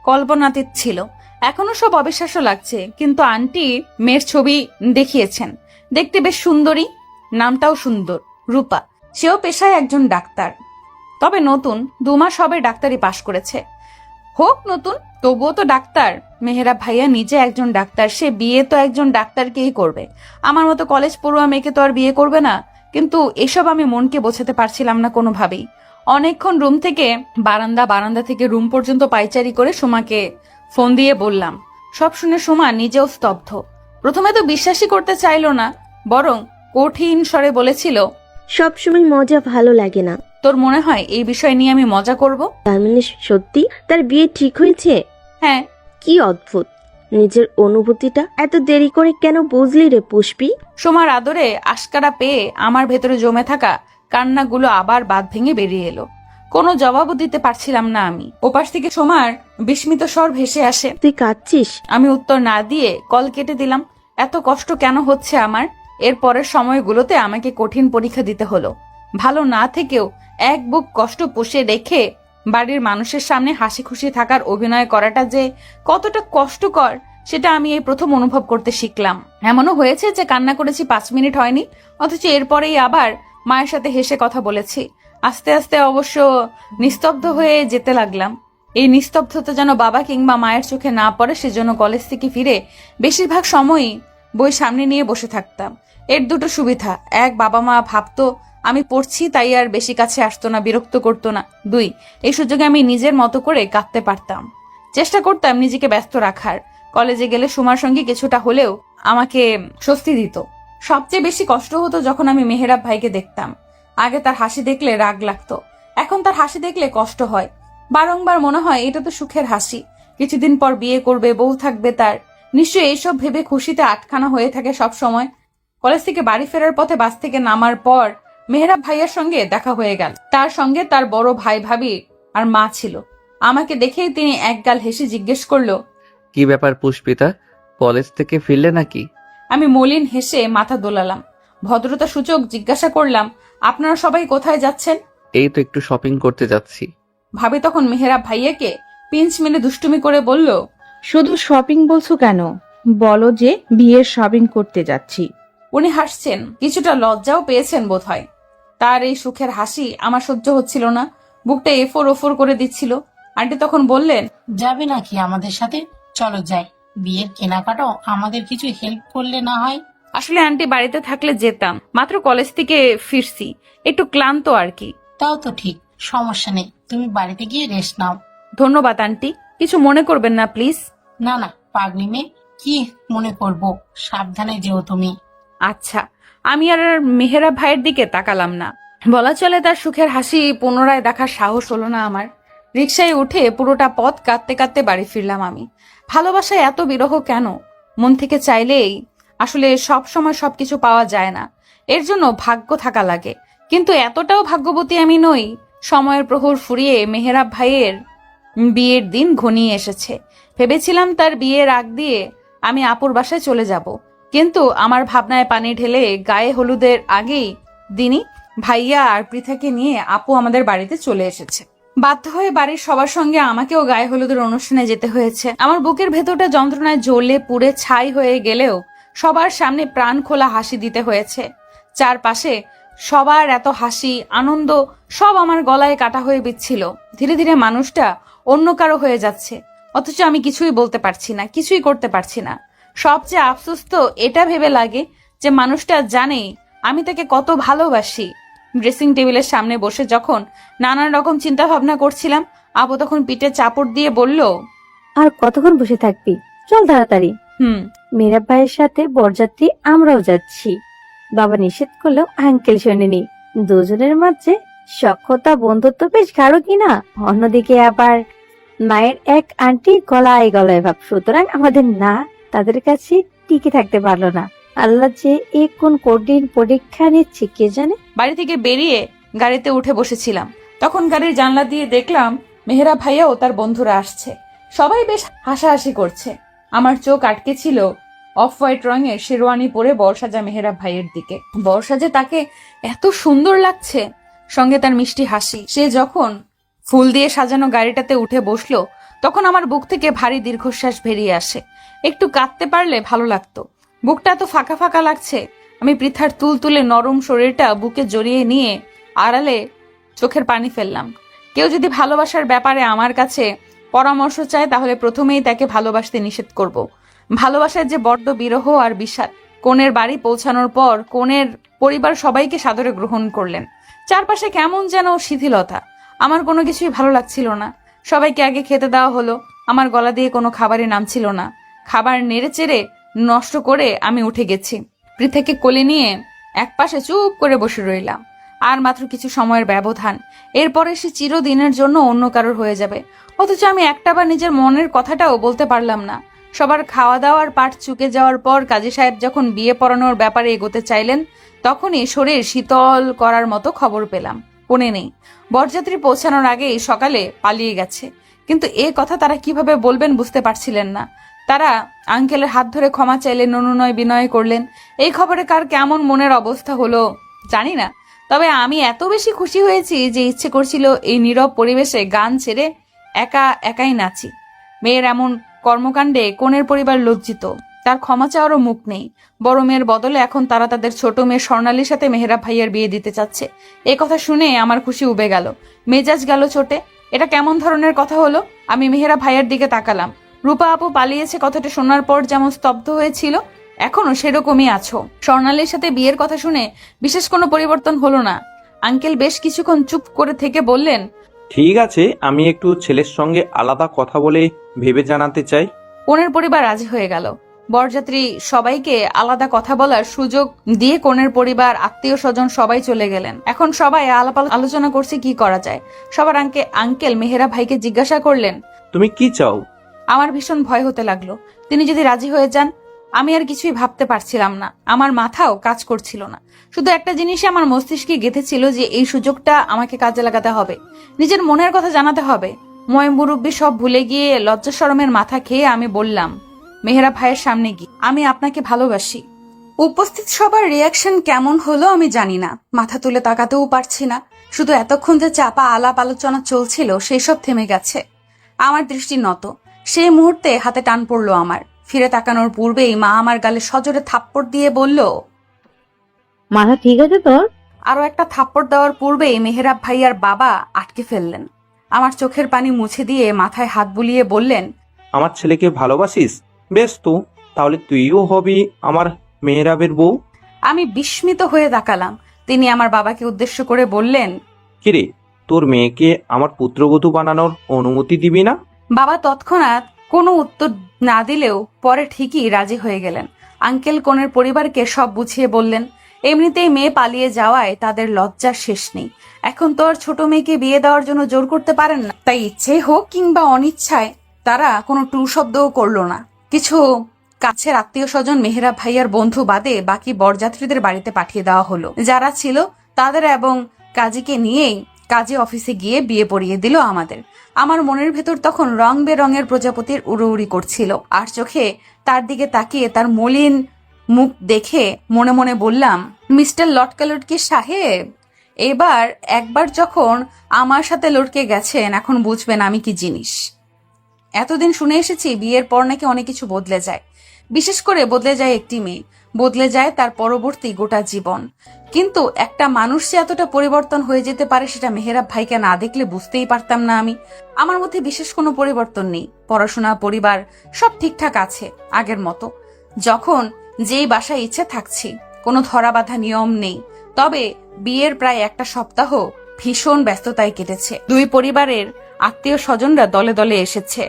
কল্পনাতীত ছিল। এখনো সব অবিশ্বাস্য লাগছে। কিন্তু আন্টি মেয়ের ছবি দেখিয়েছেন, দেখতে বেশ সুন্দরী, নামটাও সুন্দর, রূপা। সেও পেশায় একজন ডাক্তার, তবে নতুন, 2 মাস হবে ডাক্তারি পাশ করেছে। হোক নতুন, তবুও তো ডাক্তার। মেহেরাব ভাইয়া নিজে একজন ডাক্তার, সে বিয়ে তো একজন ডাক্তারকেই করবে। আমার মতো কলেজ পড়ুয়া মেয়েকে তো আর বিয়ে করবে না। কিন্তু এসব আমি মনকে বোঝাতে পারছিলাম না কোনোভাবেই। অনেকক্ষণ রুম থেকে বারান্দা থেকে রুম পর্যন্ত পাইচারি করে সোমাকে ফোন দিয়ে বললাম। সব শুনে সোমা নিজেও স্তব্ধ। প্রথমে তো বিশ্বাসই করতে চাইলো না, বরং কঠিন স্বরে বলেছিল, সবসময় মজা ভালো লাগে না। তোর মনে হয় এই বিষয় নিয়ে আমি মজা করব? তার মানে সত্যি তার বিয়ে ঠিক হয়েছে? হ্যাঁ, কি অদ্ভুত, নিজের অনুভূতিটা এত দেরি করে কেন বুঝলি রে পুষ্পি? সোমার আদরে আশকারা পেয়ে আমার ভেতরে জমে থাকা কান্নাগুলো আবার বাঁধ ভেঙে বেরিয়ে এলো। কোনো জবাবও দিতে পারছিলাম না আমি। ওপাশ থেকে সোমার বিস্মিত স্বর ভেসে আসে। তুই কাঁদছিস? আমি উত্তর না দিয়ে কল কেটে দিলাম। এত কষ্ট কেন হচ্ছে আমার? এর পরের সময়গুলোতে আমাকে কঠিন পরীক্ষা দিতে হলো। ভালো না থেকেও এক বুক কষ্ট পুষে রেখে বাড়ির মানুষের সামনে হাসি খুশি থাকার অভিনয় করাটা যে কতটা কষ্টকর সেটা আমি এই প্রথম অনুভব করতে শিখলাম। এমনও হয়েছে যে কান্না করেছি 5 মিনিট হয়নি, অথচ এরপরেই আবার মায়ের সাথে হেসে কথা বলেছি। আস্তে আস্তে অবশ্য নিস্তব্ধ হয়ে যেতে লাগলাম। এই নিস্তব্ধতা যেন বাবা কিংবা মায়ের চোখে না পড়ে, সেজন্য কলেজ থেকে ফিরে বেশিরভাগ সময়ই বই সামনে নিয়ে বসে থাকতাম। এর দুটো সুবিধা: এক, বাবা মা ভাবতো আমি পড়ছি তাই আর বেশি কাছে আসতো না, বিরক্ত করতো না। 2, এই সুযোগে আমি নিজের মতো করে কাঁদতে পারতাম। চেষ্টা করতাম নিজেকে ব্যস্ত রাখার। কলেজে গেলে সুমার সঙ্গে কিছুটা হলেও আমাকে স্বস্তি দিত। সবচেয়ে বেশি কষ্ট হতো যখন আমি মেহেরাব ভাইকে দেখতাম। আগে তার হাসি দেখলে রাগ লাগতো, এখন তার হাসি দেখলে কষ্ট হয়। বারংবার মনে হয় এটা তো সুখের হাসি, কিছুদিন পর বিয়ে করবে, বউ থাকবে তার। নিশ্চয়ই এইসব ভেবে খুশিতে আটখানা হয়ে থাকে সব সময়। কলেজ থেকে বাড়ি ফেরার পথে বাস থেকে নামার পর মেহেরাব ভাইয়ার সঙ্গে দেখা হয়ে গেল। তার সঙ্গে তার বড় ভাই ভাবি আর মা ছিল। আমাকে দেখেই তিনি একগাল হেসে জিজ্ঞেস করলো, কি ব্যাপার পুষ্পিতা, কলেজ থেকে ফিরলে নাকি? আমি মলিন হেসে মাথা দোলালাম। ভদ্রতা সূচক জিজ্ঞাসা করলাম, আপনারা সবাই কোথায় যাচ্ছেন? এই তো একটু শপিং করতে যাচ্ছি। ভাবি তখন মেহেরাব ভাইয়াকে পিঞ্চ মেলে দুষ্টুমি করে বলল, শুধু শপিং বলছো কেন? বলো যে বিয়ের শপিং করতে যাচ্ছি। উনি হাসছেন, কিছুটা লজ্জাও পেয়েছেন বোধহয়। তার এই সুখের হাসি আমার সহ্য হচ্ছিল না, বুকটা এফোর ওফোর করে দিচ্ছিল। আন্টি তখন বললেন, যাবে নাকি আমাদের সাথে? চলো যাই, বিয়ের কেনাকাটাও আমাদের কিছু হেল্প করলে না হয়? আসলে আন্টি বাড়িতে থাকলে যেতাম, মাত্র কলেজ থেকে ফিরছি, একটু ক্লান্ত আর কি। তাও তো ঠিক, সমস্যা নেই, তুমি বাড়িতে গিয়ে রেস্ট নাও। ধন্যবাদ আন্টি, কিছু মনে করবেন না প্লিজ। না না পাগলি মেয়ে, কি মনে করব, সাবধানে যেও তুমি। আচ্ছা। আমি আর মেহেরাব ভাইয়ের দিকে তাকালাম না। বলা চলে তার সুখের হাসি পুনরায় দেখার সাহস হলো না আমার। রিকশায় উঠে পুরোটা পথ কাঁদতে কাঁদতে বাড়ি ফিরলাম আমি। ভালোবাসায় এত বিরহ কেন? মন থেকে চাইলেই আসলে সব সময় সবকিছু পাওয়া যায় না, এর জন্য ভাগ্য থাকা লাগে। কিন্তু এতটাও ভাগ্যবতী আমি নই। সময়ের প্রহর ফুরিয়ে মেহেরাব ভাইয়ের বিয়ের দিন ঘনিয়ে এসেছে। ভেবেছিলাম তার বিয়ের আগ দিয়ে আমি আপুর বাসায় চলে যাব, কিন্তু আমার ভাবনায় পানি ঢেলে গায়ে হলুদের আগেই দিনই ভাইয়া আর পৃথাকে নিয়ে আপু আমাদের বাড়িতে চলে এসেছে। বাধ্য হয়ে বাড়ির সবার সঙ্গে আমাকেও গায়ে হলুদের অনুষ্ঠানে যেতে হয়েছে। আমার বুকের ভেতরটা যন্ত্রণায় জ্বলে পুড়ে ছাই হয়ে গেলেও সবার সামনে প্রাণ খোলা হাসি দিতে হয়েছে। চারপাশে সবার এত হাসি আনন্দ সব আমার গলায় কাটা হয়ে বিচ্ছিল। ধীরে ধীরে মানুষটা অন্য কারো হয়ে যাচ্ছে, অথচ আমি কিছুই বলতে পারছি না, কিছুই করতে পারছি না। সবচেয়ে আফসোস তো এটা ভেবে লাগে যে মানুষটা জানে আমি তাকে কত ভালোবাসি। ড্রেসিং টেবিলের সামনে বসে যখন নানান রকম চিন্তা ভাবনা করছিলাম, আপু তখন পিঠে চাপড় দিয়ে বলল, আর কতক্ষণ বসে থাকবি? চল তাড়াতাড়ি। মেহেরাব ভাইয়ের সাথে বরযাত্রী আমরাও যাচ্ছি। বাবা নিষেধ করলেও আঙ্কেল শোনেনি। দুজনের মাঝে সখ্যতা বন্ধুত্ব বেশ গাঢ় কিনা। অন্যদিকে আবার মায়ের এক আন্টি গলায় গলায় ভাব, সুতরাং আমাদের না তাদের কাছে টিকে থাকতে পারলো না। আল্লাহ যে এ কোন কঠিন পরীক্ষা নিচ্ছে কে জানে। বাড়ি থেকে বেরিয়ে গাড়িতে উঠে বসেছিলাম, তখন গাড়ির জানলা দিয়ে দেখলাম মেহেরাব ভাইয়া ও তার বন্ধুরা আসছে। সবাই বেশ হাসাহাসি করছে। আমার চোখ আটকে ছিল অফ হোয়াইট রঙের শেরওয়ানি পরে বর্ষাজা মেহেরাব ভাইয়ের দিকে। বর্ষাজে তাকে এত সুন্দর লাগছে, সঙ্গে তার মিষ্টি হাসি। সে যখন ফুল দিয়ে সাজানো গাড়িটাতে উঠে বসলো, তখন আমার বুক থেকে ভারী দীর্ঘশ্বাস বেরিয়ে আসে। একটু কাঁদতে পারলে ভালো লাগতো, বুকটা এত ফাঁকা ফাঁকা লাগছে। আমি পৃথার তুলতুলে নরম শরীরটা বুকে জড়িয়ে নিয়ে আড়ালে চোখের পানি ফেললাম। কেউ যদি ভালোবাসার ব্যাপারে আমার কাছে পরামর্শ চায়, তাহলে প্রথমেই তাকে ভালোবাসতে নিষেধ করব। ভালোবাসার যে বড্ড বিরহ আর বিষাদ। কনের বাড়ি পৌঁছানোর পর কনের পরিবার সবাইকে সাদরে গ্রহণ করলেন। চারপাশে কেমন যেন শিথিলতা, আমার কোনো কিছুই ভালো লাগছিল না। সবাইকে আগে খেতে দেওয়া হলো, আমার গলা দিয়ে কোনো খাবারের নাম ছিল না। খাবার নেড়ে চেড়ে নষ্ট করে আমি উঠে গেছি। পৃথাকে কোলে নিয়ে একপাশে চুপ করে বসে রইলাম। আর মাত্র কিছু সময়ের ব্যবধান, এরপরে সে চিরদিনের জন্য অন্য কারোর হয়ে যাবে। অথচ আমি একটাবার নিজের মনের কথাটাও বলতে পারলাম না। সবার খাওয়া দাওয়ার পাট চুকে যাওয়ার পর কাজী সাহেব যখন বিয়ে পড়ানোর ব্যাপারে এগোতে চাইলেন, তখনই শরীর শীতল করার মতো খবর পেলাম কোণে নেই। বরযাত্রী পৌঁছানোর আগেই সকালে পালিয়ে গেছে। কিন্তু এ কথা তারা কিভাবে বলবেন বুঝতে পারছিলেন না। তারা আঙ্কেলের হাত ধরে ক্ষমা চাইলেন, অনুনয় বিনয় করলেন। এই খবরে কার কেমন মনের অবস্থা হলো জানি না, তবে আমি এত বেশি খুশি হয়েছি যে ইচ্ছে করছিল এই নীরব পরিবেশে গান ছেড়ে একা একাই নাচি। মেয়ের এমন কর্মকাণ্ডে কনের পরিবার লজ্জিত, তার ক্ষমা চাওয়ারও মুখ নেই। বড় মেয়ের বদলে এখন তারা তাদের ছোট মেয়ে স্বর্ণালীর সাথে মেহেরাব ভাইয়ার বিয়ে দিতে চাচ্ছে। এ কথা শুনে আমার খুশি উবে গেল, মেজাজ গেল চোটে। এটা কেমন ধরনের কথা হলো? আমি মেহেরাব ভাইয়ার দিকে তাকালাম। রূপা আপু পালিয়েছে কথাটা শোনার পর যেমন স্তব্ধ হয়েছিল, এখনো সেরকমই আছো। স্বর্ণালীর সাথে বিয়ের কথা শুনে বিশেষ কোনো পরিবর্তন হলো না। আঙ্কেল বেশ কিছুক্ষণ চুপ করে থেকে বললেন, ঠিক আছে, আমি একটু ছেলের সঙ্গে আলাদা কথা বলে ভেবে জানাতে চাই। কনের পরিবার রাজি হয়ে গেল। বরযাত্রী সবাইকে আলাদা কথা বলার সুযোগ দিয়ে কনের পরিবার, আত্মীয় স্বজন সবাই চলে গেলেন। এখন সবাই আলাপ আলোচনা করছে কি করা যায়। সবার আঙ্কেল মেহেরা ভাইকে জিজ্ঞাসা করলেন, তুমি কি চাও? আমার ভীষণ ভয় হতে লাগলো। তিনি যদি রাজি হয়ে যান, আমি আর কিছুই ভাবতে পারছিলাম না। আমার মাথাও কাজ করছিল না। শুধু একটা জিনিসই আমার মস্তিষ্কে গেঁথেছিল যে এই সুযোগটা আমাকে কাজে লাগাতে হবে, নিজের মনের কথা জানাতে হবে। ময়মুরব্বী সব ভুলে গিয়ে লজ্জা শরমের মাথা খেয়ে আমি বললাম মেহেরা ভাইয়ের সামনে গিয়ে, আমি আপনাকে ভালোবাসি। উপস্থিত সবার রিয়াকশন কেমন হলো আমি জানি না, মাথা তুলে তাকাতেও পারছি না। শুধু এতক্ষণ যে চাপা আলাপ আলোচনা চলছিল সেই সব থেমে গেছে। আমার দৃষ্টি নত। সেই মুহূর্তে হাতে টান পড়লো আমার। ফিরে তাকানোর পূর্বেই মা আমার গালে সজোরে থাপ্পড় দিয়ে বলল, মাথা ঠিক আছে তোর? আরো একটা থাপ্পড় দেওয়ার পূর্বেই মেহেরাব ভাইয়ার বাবা আটকে ফেললেন। আমার চোখের পানি মুছে দিয়ে মাথায় হাত বুলিয়ে বললেন, আমার ছেলেকে ভালোবাসিস? বেশ তো, তাহলে তুইও হবি আমার মেহরাবের বউ। আমি বিস্মিত হয়ে তাকালাম। তিনি আমার বাবাকে উদ্দেশ্য করে বললেন, কিরে, তোর মেয়েকে আমার পুত্রবধূ বানানোর অনুমতি দিবি না? বাবা তৎক্ষণাৎ কোনো উত্তর না দিলেও পরে ঠিকই রাজি হয়ে গেলেন। আঙ্কেল কনের পরিবারকে সব বুঝিয়ে বললেন, এমনিতেই মেয়ে পালিয়ে যাওয়ায় তাদের লজ্জার শেষ নেই। এখন তো আর ছোট মেয়েকে বিয়ে দেওয়ার জন্য জোর করতে পারেন না, তাই ইচ্ছে হোক কিংবা অনিচ্ছায় তারা কোনো টু শব্দও করলো না। কিছু কাছের আত্মীয় স্বজন মেহেরাব ভাইয়ার বন্ধু বাদে বাকি বরযাত্রীদের বাড়িতে পাঠিয়ে দেওয়া হলো। যারা ছিল তাদের এবং কাজীকে নিয়েই কাজী অফিসে গিয়ে বিয়ে পড়িয়ে দিল আমাদের। আমার মনের ভেতর তখন রং বেরঙের প্রজাপতির উড়ি করছিল, আর চোখে তার দিকে তাকিয়ে তার মলিন মুখ দেখে মনে মনে বললাম, মিস্টার লটকা লটকি সাহেব, এবার একবার যখন আমার সাথে লটকে গেছেন, এখন বুঝবেন আমি কি জিনিস। এতদিন শুনে এসেছি বিয়ের পর নাকি অনেক কিছু বদলে যায়, বিশেষ করে বদলে যায় একটি মেয়ে, বদলে যায় তার পরবর্তী গোটা জীবন। কিন্তু একটা মানুষ যে এতটা পরিবর্তন হয়ে যেতে পারে সেটা মেহেরাব ভাইকে না দেখলে বুঝতেই পারতাম না আমি। আমার মধ্যে বিশেষ কোনো পরিবর্তন নেই, পড়াশোনা, পরিবার সব ঠিকঠাক আছে আগের মতো। যখন যেই বাসায় ইচ্ছে থাকছি, কোনো ধরা বাঁধা নিয়ম নেই। তবে বিয়ের প্রায় একটা সপ্তাহ ভীষণ ব্যস্ততায় কেটেছে। দুই পরিবারের আত্মীয় স্বজনরা দলে দলে এসেছে।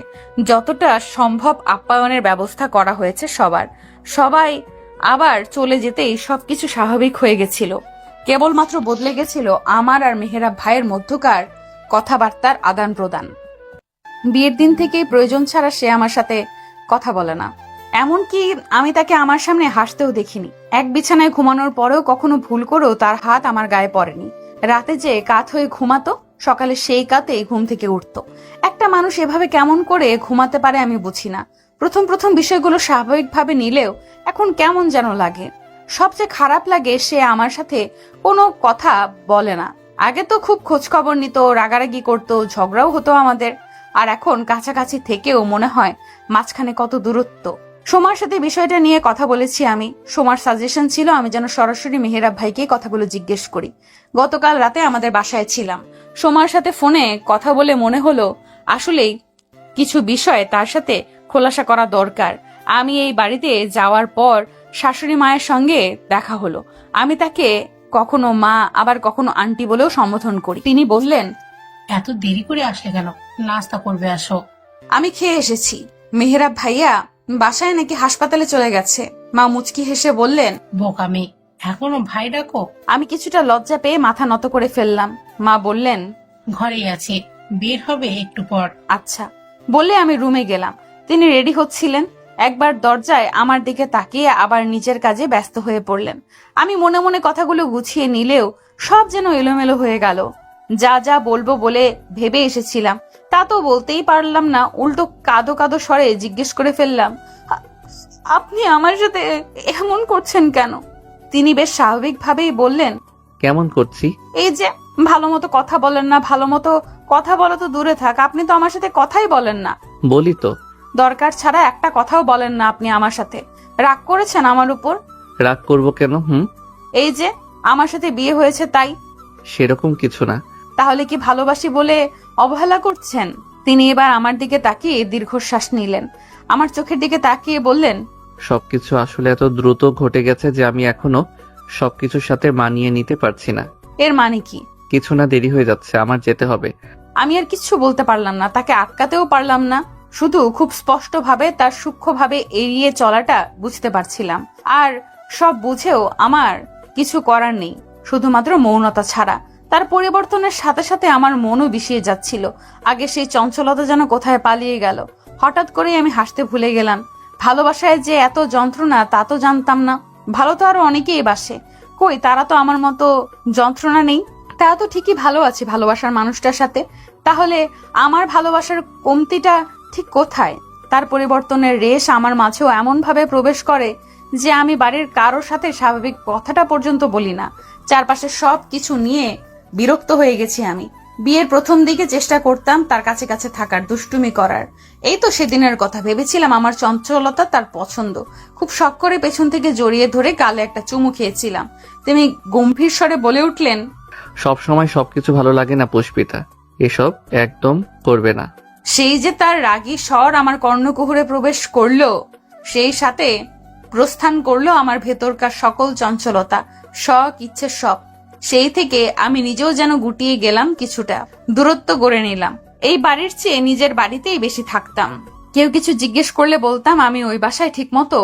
যতটা সম্ভব আপ্যায়নের ব্যবস্থা করা হয়েছে সবার। সবাই আবার চলে যেতেই সবকিছু স্বাভাবিক হয়ে গেছিল। কেবলমাত্র বদলে গেছিল আমার আর মেহেরাব ভাইয়ের মধ্যকার কথাবার্তার আদান প্রদান। বিয়ের দিন থেকেই প্রয়োজন ছাড়া সে আমার সাথে কথা বলে না। এমনকি আমি তাকে আমার সামনে হাসতেও দেখিনি। এক বিছানায় ঘুমানোর পরেও কখনো ভুল করেও তার হাত আমার গায়ে পড়েনি। রাতে যে কাত হয়ে ঘুমাতো, সকালে সেই কাতেই ঘুম থেকে উঠতো। একটা মানুষ এভাবে কেমন করে ঘুমাতে পারে আমি বুঝি না। প্রথম প্রথম বিষয়গুলো স্বাভাবিকভাবে নিলেও এখন কেমন যেন লাগে। সবচেয়ে খারাপ লাগে সে আমার সাথে কোনো কথা বলে না। আগে তো খুব খোঁজ খবর নিত, রাগারাগি করতো, ঝগড়াও হতো আমাদের। আর এখন কাছাকাছি থেকেও মনে হয় মাঝখানে কত দূরত্ব। সোমার সাথে বিষয়টা নিয়ে কথা বলেছি আমি। সোমার সাজেশন ছিল আমি যেন সরাসরি মেহেরাব ভাইকে কথাগুলো জিজ্ঞেস করি। গতকাল রাতে আমাদের বাসায় ছিলাম। সোমার সাথে ফোনে কথা বলে মনে হলো আসলেই কিছু বিষয় তার সাথে খোলাসা করা দরকার। আমি এই বাড়িতে যাওয়ার পর শাশুড়ি মায়ের সঙ্গে দেখা হলো। আমি তাকে কখনো মা আবার কখনো আন্টি বলেও সম্বোধন করি। তিনি বললেন, এত দেরি করে আসলে কেন? নাস্তা করবে আসো। আমি খেয়ে এসেছি। মেহেরাব ভাইয়া বাসায় নাকি হাসপাতালে চলে গেছে। মা মুচকি হেসে বললেন, বোকা মেয়ে, এখনো ভাই ডাকো? আমি কিছুটা লজ্জা পেয়ে মাথা নত করে ফেললাম। মা বললেন, ঘরেই আছে, বের হবে একটু পর। আচ্ছা বলে আমি রুমে গেলাম। তিনি রেডি হচ্ছিলেন। একবার দরজায় আমার দিকে তাকিয়ে আবার নিজের কাজে ব্যস্ত হয়ে পড়লেন। আমি মনে মনে কথাগুলো গুছিয়ে নিলেও সব যেন এলোমেলো হয়ে গেল। যা যা বলবো বলে ভেবে এসেছিলাম তা তো বলতেই পারলাম না, উল্টো কাঁদো কাঁদো স্বরে জিজ্ঞেস করে ফেললাম, আপনি আমার সাথে এমন করছেন কেন? তিনি বেশ স্বাভাবিকভাবেই বললেন, কেমন করছি? এই যে ভালো মতো কথা বলেন না। ভালো মতো কথা বলা তো দূরে থাক, আপনি তো আমার সাথে কথাই বলেন না। বলি তো। দরকার ছাড়া একটা কথাও বলেন না আপনি আমার সাথে। রাগ করেছেন আমার উপর? রাগ করবো কেন? এই যে আমার সাথে বিয়ে হয়েছে তাই? সেরকম কিছু না। তাহলে কি ভালোবাসি বলে অবহেলা করছেন? তিনি এবার আমার দিকে তাকিয়ে দীর্ঘশ্বাস নিলেন। আমার চোখের দিকে তাকিয়ে বললেন, সবকিছু আসলে এত দ্রুত ঘটে গেছে যে আমি এখনো সবকিছুর সাথে মানিয়ে নিতে পারছি না। এর মানে কি? কিছু না, দেরি হয়ে যাচ্ছে, আমার যেতে হবে। আমি আর কিচ্ছু বলতে পারলাম না, তাকে আটকাতেও পারলাম না। শুধু খুব স্পষ্টভাবে তার সূক্ষ্মভাবে এড়িয়ে চলাটা বুঝতে পারছিলাম। আর সব বুঝেও আমার কিছু করার নেই, শুধুমাত্র মৌনতা ছাড়া। তার পরিবর্তনের সাথে সাথে আমার মনও বিষিয়ে যাচ্ছিল। আগে সেই চঞ্চলতা যেন কোথায় পালিয়ে গেল। হঠাৎ করেই আমি হাসতে ভুলে গেলাম। ভালোবাসায় যে এত যন্ত্রণা তা তো জানতাম না। ভালো তো আরো অনেকেই বাসে, কই তারা তো আমার মতো যন্ত্রণা নেই। তা তো ঠিকই ভালো আছে ভালোবাসার মানুষটার সাথে। তাহলে আমার ভালোবাসার কমতিটা ঠিক কোথায়? তার পরিবর্তনের রেশ আমার মাঝেও এমন ভাবে প্রবেশ করে যে আমি বাড়ির কারোর সাথে স্বাভাবিক কথাটা পর্যন্ত বলি না। চারপাশে সব কিছু নিয়ে বিরক্ত হয়ে গেছি আমি। বিয়ের প্রথম দিকে চেষ্টা করতাম তার কাছে কাছে থাকার, দুষ্টুমি করার। এই তো সেদিনের কথা, ভেবেছিলাম আমার চঞ্চলতা তার পছন্দ। খুব শখ করে পেছন থেকে জড়িয়ে ধরে গালে একটা চুমু খেয়েছিলাম। তিনি গম্ভীর স্বরে বলে উঠলেন, সব সময় সবকিছু ভালো লাগে না পুষ্পিতা, এসব একদম করবে না। সেই যে তার রাগী স্বর আমার কর্ণকুহরে প্রবেশ করলো, সেই সাথে প্রস্থান করলো আমার ভেতরকার সকল চঞ্চলতা, শখ ইচ্ছে সব। সেই থেকে আমি নিজেও যেন গুটিয়ে গেলাম, কিছুটা দূরত্ব গড়ে নিলাম। এই বাড়ির চেয়ে নিজের বাড়িতেই বেশি থাকতাম। কেউ কিছু জিজ্ঞেস করলে বলতাম আমি ওই বাসায় ঠিক মতো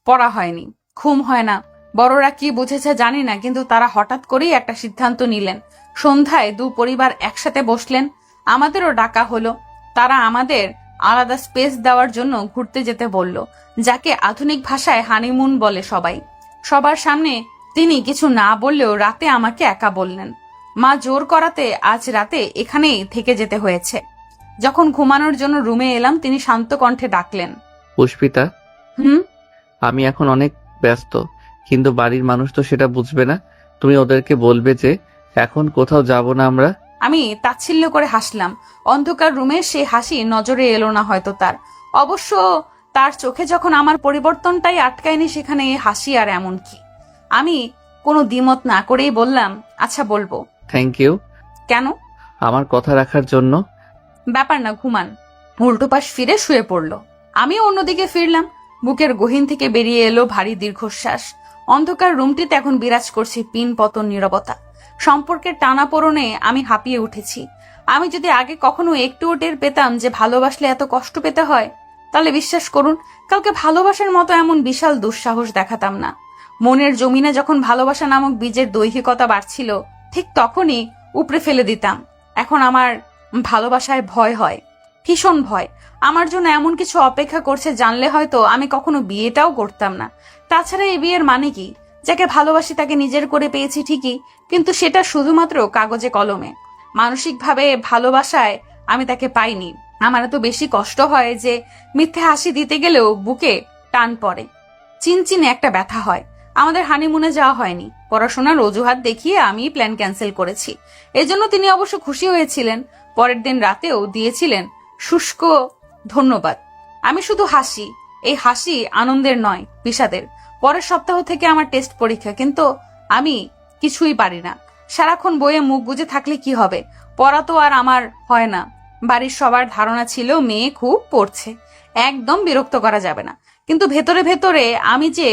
পড়া হয়নি, ঘুম হয় না। বড়রা কি বুঝেছে জানি না, কিন্তু তারা হঠাৎ করেই একটা সিদ্ধান্ত নিলেন। সন্ধ্যায় দু পরিবার একসাথে বসলেন, আমাদেরও ডাকা হলো। তারা আমাদের আলাদা স্পেস দেওয়ার জন্য ঘুরতে যেতে বলল, যাকে আধুনিক ভাষায় হানিমুন বলে সবাই। সবার সামনে তিনি কিছু না বললেও রাতে আমাকে একা বললেন। মা জোর করাতে আজ রাতে এখানেই থেকে যেতে হয়েছে। যখন ঘুমানোর জন্য রুমে এলাম তিনি শান্ত কণ্ঠে ডাকলেন, পুষ্পিতা, হুম। আমি এখন অনেক ব্যস্ত, কিন্তু বাড়ির মানুষ তো সেটা বুঝবে না। তুমি ওদেরকে বলবে যে এখন কোথাও যাব না আমরা। আমি তাচ্ছিল্য করে হাসলাম। অন্ধকার রুমে সেই হাসি নজরে এলো না হয়তো তার। অবশ্য তার চোখে যখন আমার পরিবর্তনটাই আটকায়নি, সেখানে এই হাসি আর এমন কি? আমি কোনো দ্বিমত না করেই বললাম, আচ্ছা বলবো। Thank you. কেন? আমার কথা রাখার জন্য। ব্যাপার না, ঘুমান। উল্টো পাশ ফিরে শুয়ে পড়লো। আমিও অন্যদিকে ফিরলাম। বুকের গহীন থেকে বেরিয়ে এলো ভারী দীর্ঘশ্বাস। অন্ধকার রুমটিতে এখন বিরাজ করছে পিন পতন নীরবতা। সম্পর্কের টানাপোড়েনে আমি হাঁপিয়ে উঠেছি। আমি যদি আগে কখনো একটুও টের পেতাম যে ভালোবাসলে এত কষ্ট পেতে হয়, তাহলে বিশ্বাস করুন কাউকে ভালোবাসার মতো এমন বিশাল দুঃসাহস দেখাতাম না। মনের জমিনে যখন ভালোবাসা নামক বীজের দৈহিকতা বাড়ছিল, ঠিক তখনই উপড়ে ফেলে দিতাম। এখন আমার ভালোবাসায় ভয় হয়, ভীষণ ভয়। আমার জন্য এমন কিছু অপেক্ষা করছে জানলে হয়তো আমি কখনো বিয়েটাও করতাম না। তাছাড়া এই বিয়ের মানে কি? যাকে ভালোবাসি তাকে নিজের করে পেয়েছি ঠিকই, কিন্তু সেটা শুধুমাত্র কাগজে কলমে। মানসিকভাবে ভালোবাসায় আমি তাকে পাইনি। আমার এত বেশি কষ্ট হয় যে মিথ্যে হাসি দিতে গেলেও বুকে টান পড়ে, চিনচিনে একটা ব্যথা হয়। আমাদের হানিমুনে যাওয়া হয়নি। পড়াশোনার অজুহাত দেখিয়ে আমি প্ল্যান ক্যান্সেল করেছি। এজন্য তিনি অবশ্য খুশি হয়েছিলেন। পরের দিন রাতেও দিয়েছিলেন শুষ্ক ধন্যবাদ। আমি শুধু হাসি। এই হাসি আনন্দের নয়, বিষাদের। পরের সপ্তাহ থেকে আমার টেস্ট পরীক্ষা, কিন্তু আমি কিছুই পারি না। সারাক্ষণ বইয়ে মুখ বুজে থাকলে কি হবে? পড়া তো আর আমার হয় না। বাড়ির সবার ধারণা ছিল মেয়ে খুব পড়ছে, একদম বিরক্ত করা যাবে না। কিন্তু ভেতরে ভেতরে আমি যে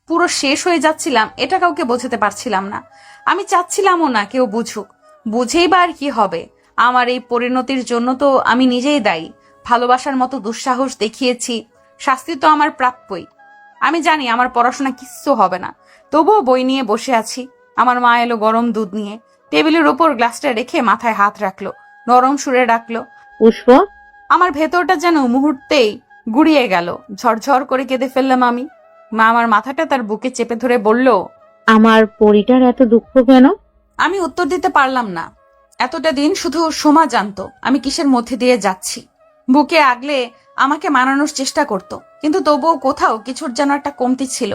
পুরো শেষ হয়ে যাচ্ছিলাম এটা কাউকে বোঝাতে পারছিলাম না। আমি চাচ্ছিলামও না কেউ বুঝুক। বুঝেই বা আর কি হবে? আমার এই পরিণতির জন্য তো আমি নিজেই দায়ী। ভালোবাসার মতো দুঃসাহস দেখিয়েছি, শাস্তি তো আমার প্রাপ্যই। আমি জানি আমার পড়াশোনা কিচ্ছু হবে না, তবুও বই নিয়ে বসে আছি। আমার মা এলো গরম দুধ নিয়ে, টেবিলের ওপর গ্লাসটা রেখে মাথায় হাত রাখলো, নরম সুরে ডাকলো, পুষ্প। আমার ভেতরটা যেন মুহূর্তেই গুড়িয়ে গেল। ঝরঝর করে কেঁদে ফেললাম আমি। মা আমার মাথাটা তার বুকে চেপে ধরে বলল, আমার পরিটার এত দুঃখ কেন? আমি উত্তর দিতে পারলাম না। এতটা দিন শুধু সোমা জানতো আমি কিসের মধ্যে দিয়ে যাচ্ছি। বুকে আগলে আমাকে মানানোর চেষ্টা করত, কিন্তু তবুও কোথাও কিছুর যেন একটা কমতি ছিল।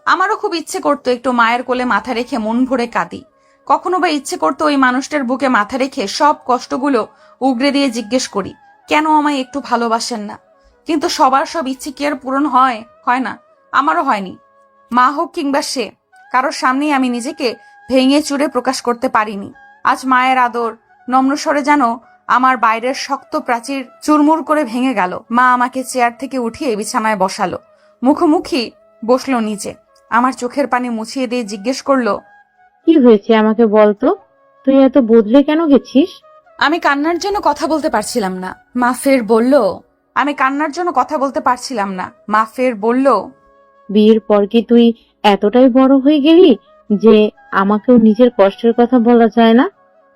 আমারও খুব ইচ্ছে করতো একটু মায়ের কোলে মাথা রেখে মন ভরে কাঁদি। কখনো বা ইচ্ছে করতো ওই মানুষটার বুকে মাথা রেখে সব কষ্টগুলো উগরে দিয়ে জিজ্ঞেস করি, কেন আমায় একটু ভালোবাসেন না? কিন্তু সবার সব ইচ্ছে কি আর পূরণ হয়? হয় না, আমারও হয়নি। মা হোক কিংবা সে, কারোর সামনেই আমি নিজেকে ভেঙে চুরে প্রকাশ করতে পারিনি। আজ মায়ের আদর নম্র স্বরে যেন আমার বাইরের শক্ত প্রাচীর চুরমুর করে ভেঙে গেল। মা আমাকে চেয়ার থেকে উঠিয়ে বিছানায় বসালো, মুখোমুখি বসলো নিচে। আমার চোখের পানি মুছিয়ে দিয়ে জিজ্ঞেস করলো, কি হয়েছে আমাকে বলতো? তুই এত বদলে কেন গেছিস? আমি কান্নার জন্য কথা বলতে পারছিলাম না। মা ফের বলল, আমি কান্নার জন্য কথা বলতে পারছিলাম না। মা ফের বলল, বিয়ের পর কি তুই এতটাই বড় হয়ে গেলি যে আমাকেও নিজের কষ্টের কথা বলা যায় না?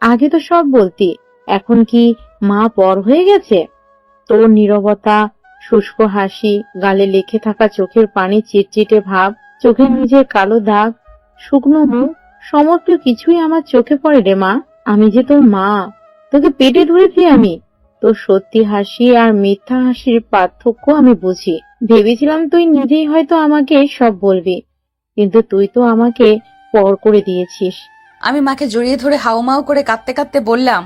আগে তো সব বলতি, এখন কি মা পর হয়ে গেছে? তোর নীরবতা, শুষ্ক হাসি, গালে লেখে থাকা চোখের পানি, চিটচিটে ভাব, চোখের নিচের কালো দাগ, শুকনো মুখ, সমস্ত কিছুই আমার চোখে পড়ে রে মা। আমি যে তোর মা, তোকে পেটে ধরেছি আমি। তোর সত্যি হাসি আর মিথ্যা হাসির পার্থক্য আমি বুঝি। ভেবেছিলাম তুই নিজেই হয়তো আমাকে সব বলবি, কিন্তু তুই তো আমাকে পর করে দিয়েছিস। আমি মাকে জড়িয়ে ধরে হাউমাউ করে কাঁদতে কাঁদতে বললাম,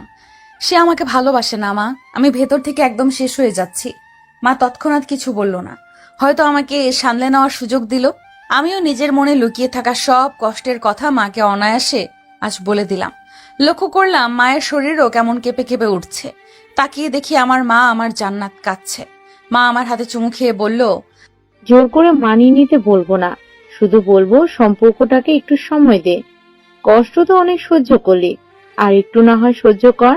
সে আমাকে ভালোবাসে না মা। আমি ভেতর থেকে একদম শেষ হয়ে যাচ্ছি। মা তৎক্ষণাৎ কিছু বলল না, হয়তো আমাকে সামলে নেওয়ার সুযোগ দিল। আমিও নিজের মনে লুকিয়ে থাকা সব কষ্টের কথা মাকে অনায়াসে আজ বলে দিলাম। লক্ষ্য করলাম মায়ের শরীরও কেমন কেঁপে কেঁপে উঠছে। তাকিয়ে দেখি আমার মা আমার জান্নাত কাঁদছে। মা আমার হাতে চুমু খেয়ে বলল, জোর করে মানিয়ে নিতে বলবো না, শুধু বলবো সম্পর্কটাকে একটু সময় দে। কষ্ট তো অনেক সহ্য করলি, আর একটু না হয় সহ্য কর।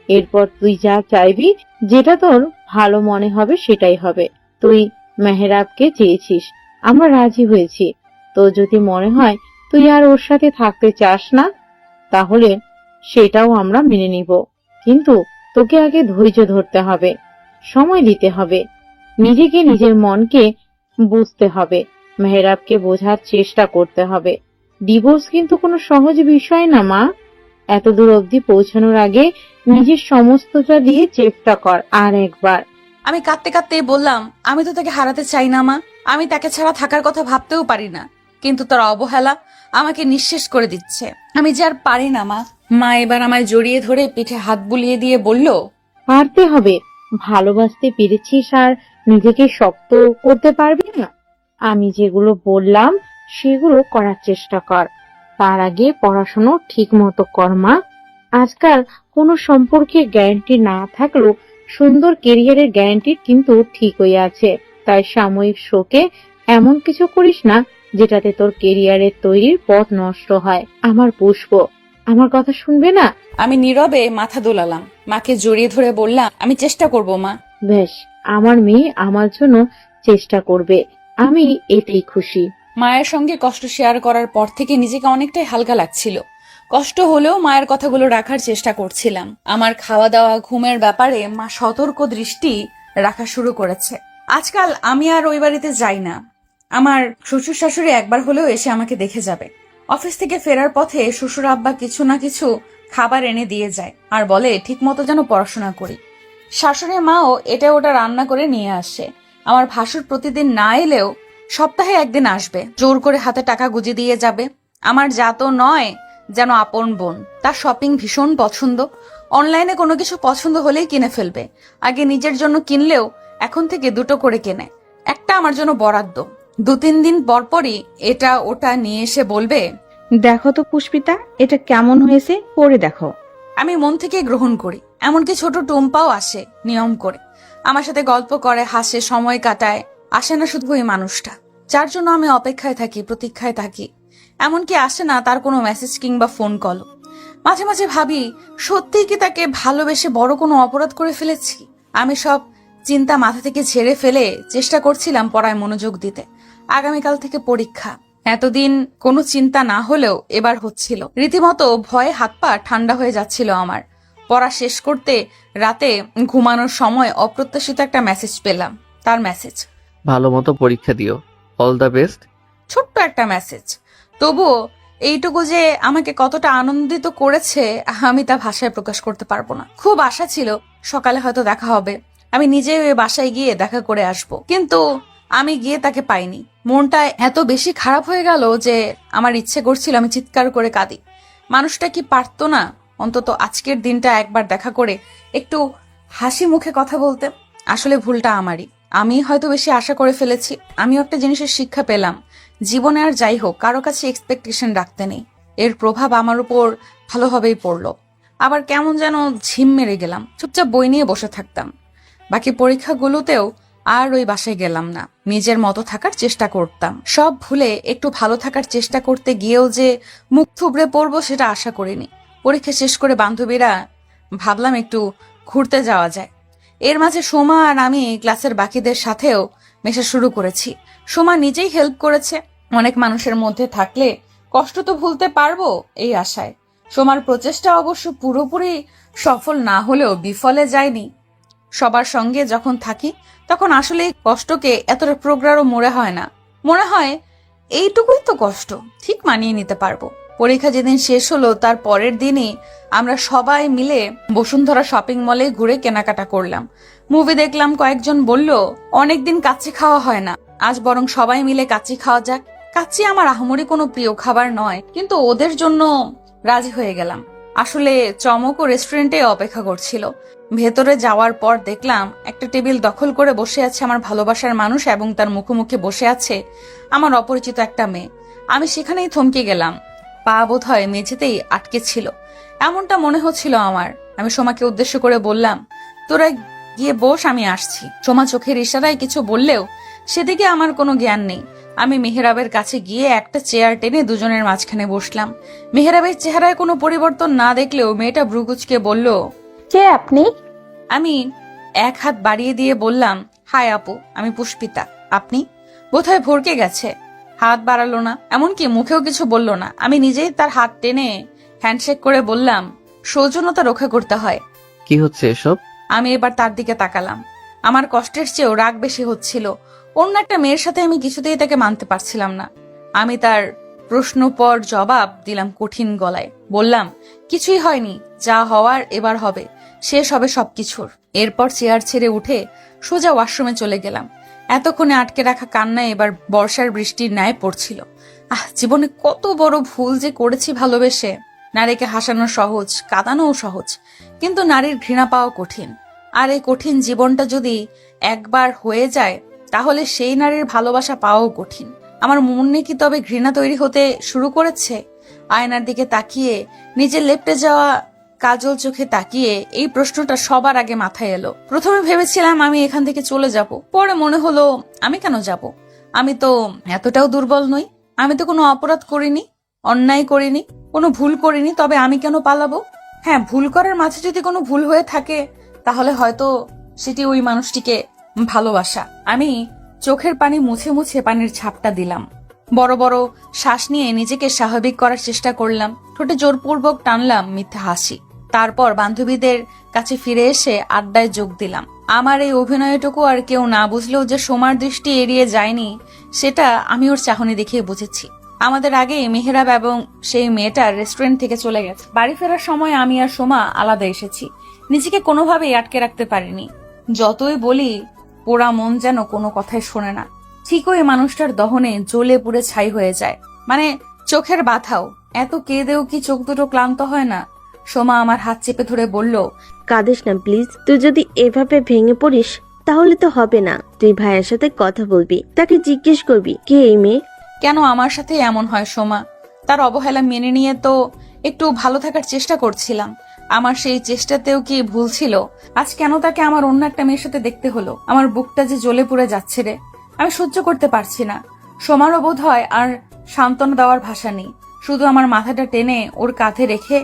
এরপর তুই যা চাইবি, যেটা তোর ভালো মনে হবে সেটাই হবে। তুই মেহেরাবকে চেয়েছিস, আমরা রাজি হয়েছি। তো যদি মনে হয় তুই আর ওর সাথে থাকতে চাস না, তাহলে সেটাও আমরা মেনে নিব। কিন্তু তোকে আগে ধৈর্য ধরতে হবে, সময় দিতে হবে, নিজেকে নিজের মনকে বুঝতে হবে, মেহেরাবকে বোঝার চেষ্টা করতে হবে। ডিভোর্স কিন্তু কোনো সহজ বিষয় না মা। এত দূর অবধি পৌঁছানোর আগে নিজের সমস্তটা দিয়ে চেষ্টা কর আর একবার। আমি কাঁদতে কাঁদতেই বললাম, আমি তো তাকে হারাতে চাই না মা। আমি তাকে ছাড়া থাকার কথা ভাবতেও পারি না, কিন্তু তার অবহেলা আমাকে নিঃশেষ করে দিচ্ছে। আমি যে আর পারি না মা। মা এবার আমায় জড়িয়ে ধরে পিঠে হাত বুলিয়ে দিয়ে বলল, পারতে হবে। ভালোবাসতে পেরেছিস আর নিজেকে শক্ত করতে পারবি না? আমি যেগুলো বললাম সেগুলো করার চেষ্টা কর। তার আগে পড়াশোনা ঠিক মতো কর মা। আজকাল কোনো সম্পর্কের গ্যারান্টি না থাকলেও সুন্দর কেরিয়ারের গ্যারান্টি কিন্তু ঠিকই আছে। তাই সাময়িক শোকে এমন কিছু করিস না যেটাতে তোর কেরিয়ারের তৈরির পথ নষ্ট হয়। আমার পুষ্প, আমার কথা শুনবে না? আমি নীরবে মাথা দোলালাম। মাকে জড়িয়ে ধরে বললাম, আমি চেষ্টা করব মা। বেশ, আমার মেয়ে আমার জন্য চেষ্টা করবে, আমি এতেই খুশি। মায়ের সঙ্গে কষ্ট শেয়ার করার পর থেকে নিজেকে অনেকটাই হালকা লাগছিল। কষ্ট হলেও মায়ের কথাগুলো রাখার চেষ্টা করছিলাম। আমার খাওয়া দাওয়া, ঘুমের ব্যাপারে মা সতর্ক দৃষ্টি রাখা শুরু করেছে। আজকাল আমি আর ওই বাড়িতে যাই না। আমার শ্বশুর শাশুড়ি একবার হলেও এসে আমাকে দেখে যাবে। অফিস থেকে ফেরার পথে শ্বশুর আব্বা কিছু না কিছু খাবার এনে দিয়ে যায় আর বলে ঠিক মতো যেন পড়াশোনা করি। শাশুড়ি মাও এটা ওটা রান্না করে নিয়ে আসে। আমার ভাসুর প্রতিদিন না এলেও সপ্তাহে একদিন আসবে, জোর করে হাতে টাকা গুঁজে দিয়ে যাবে। আমার যা তো নয় যেন আপন বোন। তার শপিং ভীষণ পছন্দ। অনলাইনে কোনো কিছু পছন্দ হলেই কিনে ফেলবে। আগে নিজের জন্য কিনলেও এখন থেকে দুটো করে কেনে। একটা আমার জন্য বরাদ্দ। 2-3 দিন পরপরই এটা ওটা নিয়ে এসে বলবে, দেখো তো পুষ্পিতা, এটা কেমন হয়েছে, পরে দেখো। আমি মন থেকে গ্রহণ করি। এমনকি ছোট টুম্পাও আসে নিয়ম করে, আমার সাথে গল্প করে, হাসে, সময় কাটায়। আসে না শুধু ওই মানুষটা যার জন্য আমি অপেক্ষায় থাকি, প্রতীক্ষায় থাকি। এমনকি আসে না তার কোনো মেসেজ কিংবা ফোন কল। মাঝে মাঝে ভাবি, সত্যিই কি তাকে ভালোবেসে বড় কোনো অপরাধ করে ফেলেছি? আমি সব চিন্তা মাথা থেকে ঝেড়ে ফেলে চেষ্টা করছিলাম পড়ায় মনোযোগ দিতে। আগামীকাল থেকে পরীক্ষা। এতদিন কোনো চিন্তা না হলেও এবার হচ্ছিল। রীতিমতো ভয়ে হাত পা ঠান্ডা হয়ে যাচ্ছিল আমার। পড়া শেষ করতে রাতে ঘুমানোর সময় অপ্রত্যাশিত একটা মেসেজ পেলাম। তার মেসেজ, ভালো মতো পরীক্ষা দিও, অল দ্য বেস্ট। ছোট্ট একটা মেসেজ, তবুও এইটুকু যে আমাকে কতটা আনন্দিত করেছে আমি তা ভাষায় প্রকাশ করতে পারবো না। খুব আশা ছিল সকালে হয়তো দেখা হবে, আমি নিজেই ওই বাসায় গিয়ে দেখা করে আসব, কিন্তু আমি গিয়ে তাকে পাইনি। মনটা এত বেশি খারাপ হয়ে গেল যে আমার ইচ্ছে করছিল আমি চিৎকার করে কাঁদি। মানুষটা কি পারতো না অন্তত আজকের দিনটা একবার দেখা করে একটু হাসি মুখে কথা বলতে? আসলে ভুলটা আমারই, আমি হয়তো বেশি আশা করে ফেলেছি। আমিও একটা জিনিসের শিক্ষা পেলাম, জীবনে আর যাই হোক কারো কাছে এক্সপেকটেশন রাখতে নেই। এর প্রভাব আমার উপর ভালোভাবেই পড়লো। আবার কেমন যেন ঝিম মেরে গেলাম, চুপচাপ বই নিয়ে বসে থাকতাম। বাকি পরীক্ষাগুলোতেও আর ওই বাসায় গেলাম না, নিজের মতো থাকার চেষ্টা করতাম। সব ভুলে একটু ভালো থাকার চেষ্টা করতে গিয়েও যে মুখ থুবড়ে পড়বো সেটা আশা করিনি। পরীক্ষা শেষ করে বান্ধবীরা ভাবলাম একটু ঘুরতে যাওয়া যায়। এর মাঝে সোমা আর আমি ক্লাসের বাকিদের সাথেও মেশা শুরু করেছি। সোমা নিজেই হেল্প করেছে। অনেক মানুষের মধ্যে থাকলে কষ্ট তো ভুলতে পারবো এই আশায়। সোমার প্রচেষ্টা অবশ্য পুরোপুরি সফল না হলেও বিফলে যায়নি। সবার সঙ্গে যখন থাকি তখন আসলে কষ্টকে এতটা প্রগাঢ় মনে হয় না। মনে হয় এইটুকুই তো কষ্ট, ঠিক মানিয়ে নিতে পারবো। পরীক্ষা যেদিন শেষ হলো তার পরের দিনই আমরা সবাই মিলে বসুন্ধরা শপিং মলে ঘুরে কেনাকাটা করলাম, মুভি দেখলাম। কয়েকজন বলল অনেকদিন কাচ্চি খাওয়া হয় না, আজ বরং সবাই মিলে কাচ্চি খাওয়া যাক। কাচ্চি আমার আহামরি কোনো প্রিয় খাবার নয়, কিন্তু ওদের জন্য রাজি হয়ে গেলাম। আসলে চমকও রেস্টুরেন্টে অপেক্ষা করছিল। ভেতরে যাওয়ার পর দেখলাম একটা টেবিল দখল করে বসে আছে আমার ভালোবাসার মানুষ এবং তার মুখোমুখি বসে আছে আমার অপরিচিত একটা মেয়ে। আমি সেখানেই থমকে গেলাম, পা বোধ হয় মেঝেতেই আটকে ছিল এমনটা মনে হচ্ছিল আমার। আমি সোমাকে উদ্দেশ্য করে বললাম, তোরা গিয়ে বস, আমি আসছি। সোমা চোখের ইশারায় কিছু বললেও সেদিকে আমার কোনো জ্ঞান নেই। আমি মেহেরাবের কাছে গিয়ে একটা চেয়ার টেনে দুজনের মাঝখানে বসলাম। মেহেরাবের চেহারায় কোনো পরিবর্তন না দেখলেও মেয়েটা ভ্রুকুচকে বলল, কে আপনি? আমি এক হাত বাড়িয়ে দিয়ে বললাম, হাই আপু, আমি পুষ্পিতা। আপনি? বোধহয় ভরকে গেছে, হাত বাড়ালো না, এমনকি মুখেও কিছু বলল না। আমি নিজেই তার হাত টেনে হ্যান্ডশেক করে বললাম, সৌজন্যতা রক্ষা করতে হয়। কি হচ্ছে এসব? আমি এবার তার দিকে তাকালাম। আমার কষ্টের চেয়েও রাগ বেশি হচ্ছিল। অন্য একটা মেয়ের সাথে আমি কিছুতেই তাকে মানতে পারছিলাম না। আমি তার প্রশ্ন পর জবাব দিলাম কঠিন গলায়। বললাম, কিছুই হয়নি, যা হওয়ার এবার হবে, শেষ হবে সবকিছুর। এরপর চেয়ার ছেড়ে উঠে সোজা ওয়াশরুমে চলে গেলাম। এতক্ষণে আটকে রাখা কান্না এবার বর্ষার বৃষ্টির ন্যায় পড়ছিল। জীবনে কত বড় ভুল যে করেছি ভালোবেসে। নারীকে হাসানো সহজ, কাঁদানোও সহজ, কিন্তু নারীর ঘৃণা পাওয়া কঠিন। আর এই কঠিন জীবনটা যদি একবার হয়ে যায় তাহলে সেই নারীর ভালোবাসা পাওয়াও কঠিন। আমার মনে কি তবে ঘৃণা তৈরি হতে শুরু করেছে? আয়নার দিকে তাকিয়ে নিজের লেপ্টে যাওয়া কাজল চোখে তাকিয়ে এই প্রশ্নটা সবার আগে মাথায় এলো। প্রথমে ভেবেছিলাম আমি এখান থেকে চলে যাব, পরে মনে হলো আমি কেন যাব? আমি তো এতটাও দুর্বল নই। আমি তো কোনো অপরাধ করিনি, অন্যায় করিনি, কোনো ভুল করিনি, তবে আমি কেন পালাবো? হ্যাঁ, ভুল করার মাঝে যদি কোনো ভুল হয়ে থাকে তাহলে হয়তো সেটি ওই মানুষটিকে ভালোবাসা। আমি চোখের পানি মুছে মুছে পানির ছাপটা দিলাম। বড় বড় শ্বাস নিয়ে নিজেকে স্বাভাবিক করার চেষ্টা করলাম। ঠোঁটে জোরপূর্বক টানলাম মিথ্যা হাসি। তারপর বান্ধবীদের কাছে ফিরে এসে আড্ডায় যোগ দিলাম। আমার এই অভিনয়টুকু আর কেউ না বুঝলেও যে সোমার দৃষ্টি এড়িয়ে যায়নি সেটা আমি ওর চাহনি দেখিয়ে বুঝেছি। আমাদের আগে মেহেরাব এবং সেই মেয়েটা রেস্টুরেন্ট থেকে চলে গেছে। বাড়ি ফেরার সময় আমি আর সোমা আলাদা এসেছি। নিজেকে কোনোভাবেই আটকে রাখতে পারিনি। যতই বলি পোড়া মন যেন কোনো কথাই শোনে না। ঠিক ওই মানুষটার দহনে জ্বলে পুড়ে ছাই হয়ে যায়। মানে চোখের বাধাও। এত কেঁদেও কি চোখ দুটো ক্লান্ত হয় না? সোমা আমার হাত চেপে ধরে বলল, কাঁদিস না প্লিজ। তুই যদি এভাবে ভেঙে পড়িস তাহলে তো হবে না। তুই ভাইয়ের সাথে কথা বলবি, তাকে জিজ্ঞেস করবি কে এই মেয়ে। কেন আমার সাথে এমন হয় সোমা? তার অবহেলা মেনে নিয়ে তো একটু ভালো থাকার চেষ্টা করছিলাম। আমার সেই চেষ্টাতেও কি ভুল ছিল? আজ কেন তাকে আমার অন্য একটা মেয়ের সাথে দেখতে হলো? আমার বুকটা যে জ্বলে পুড়ে যাচ্ছে রে, আমি সহ্য করতে পারছি না। সোমারও বোধ হয় আর সান্ত্বনা দেওয়ার ভাষা নেই। শুধু আমার মাথাটা টেনে ওর কাঁধে রেখে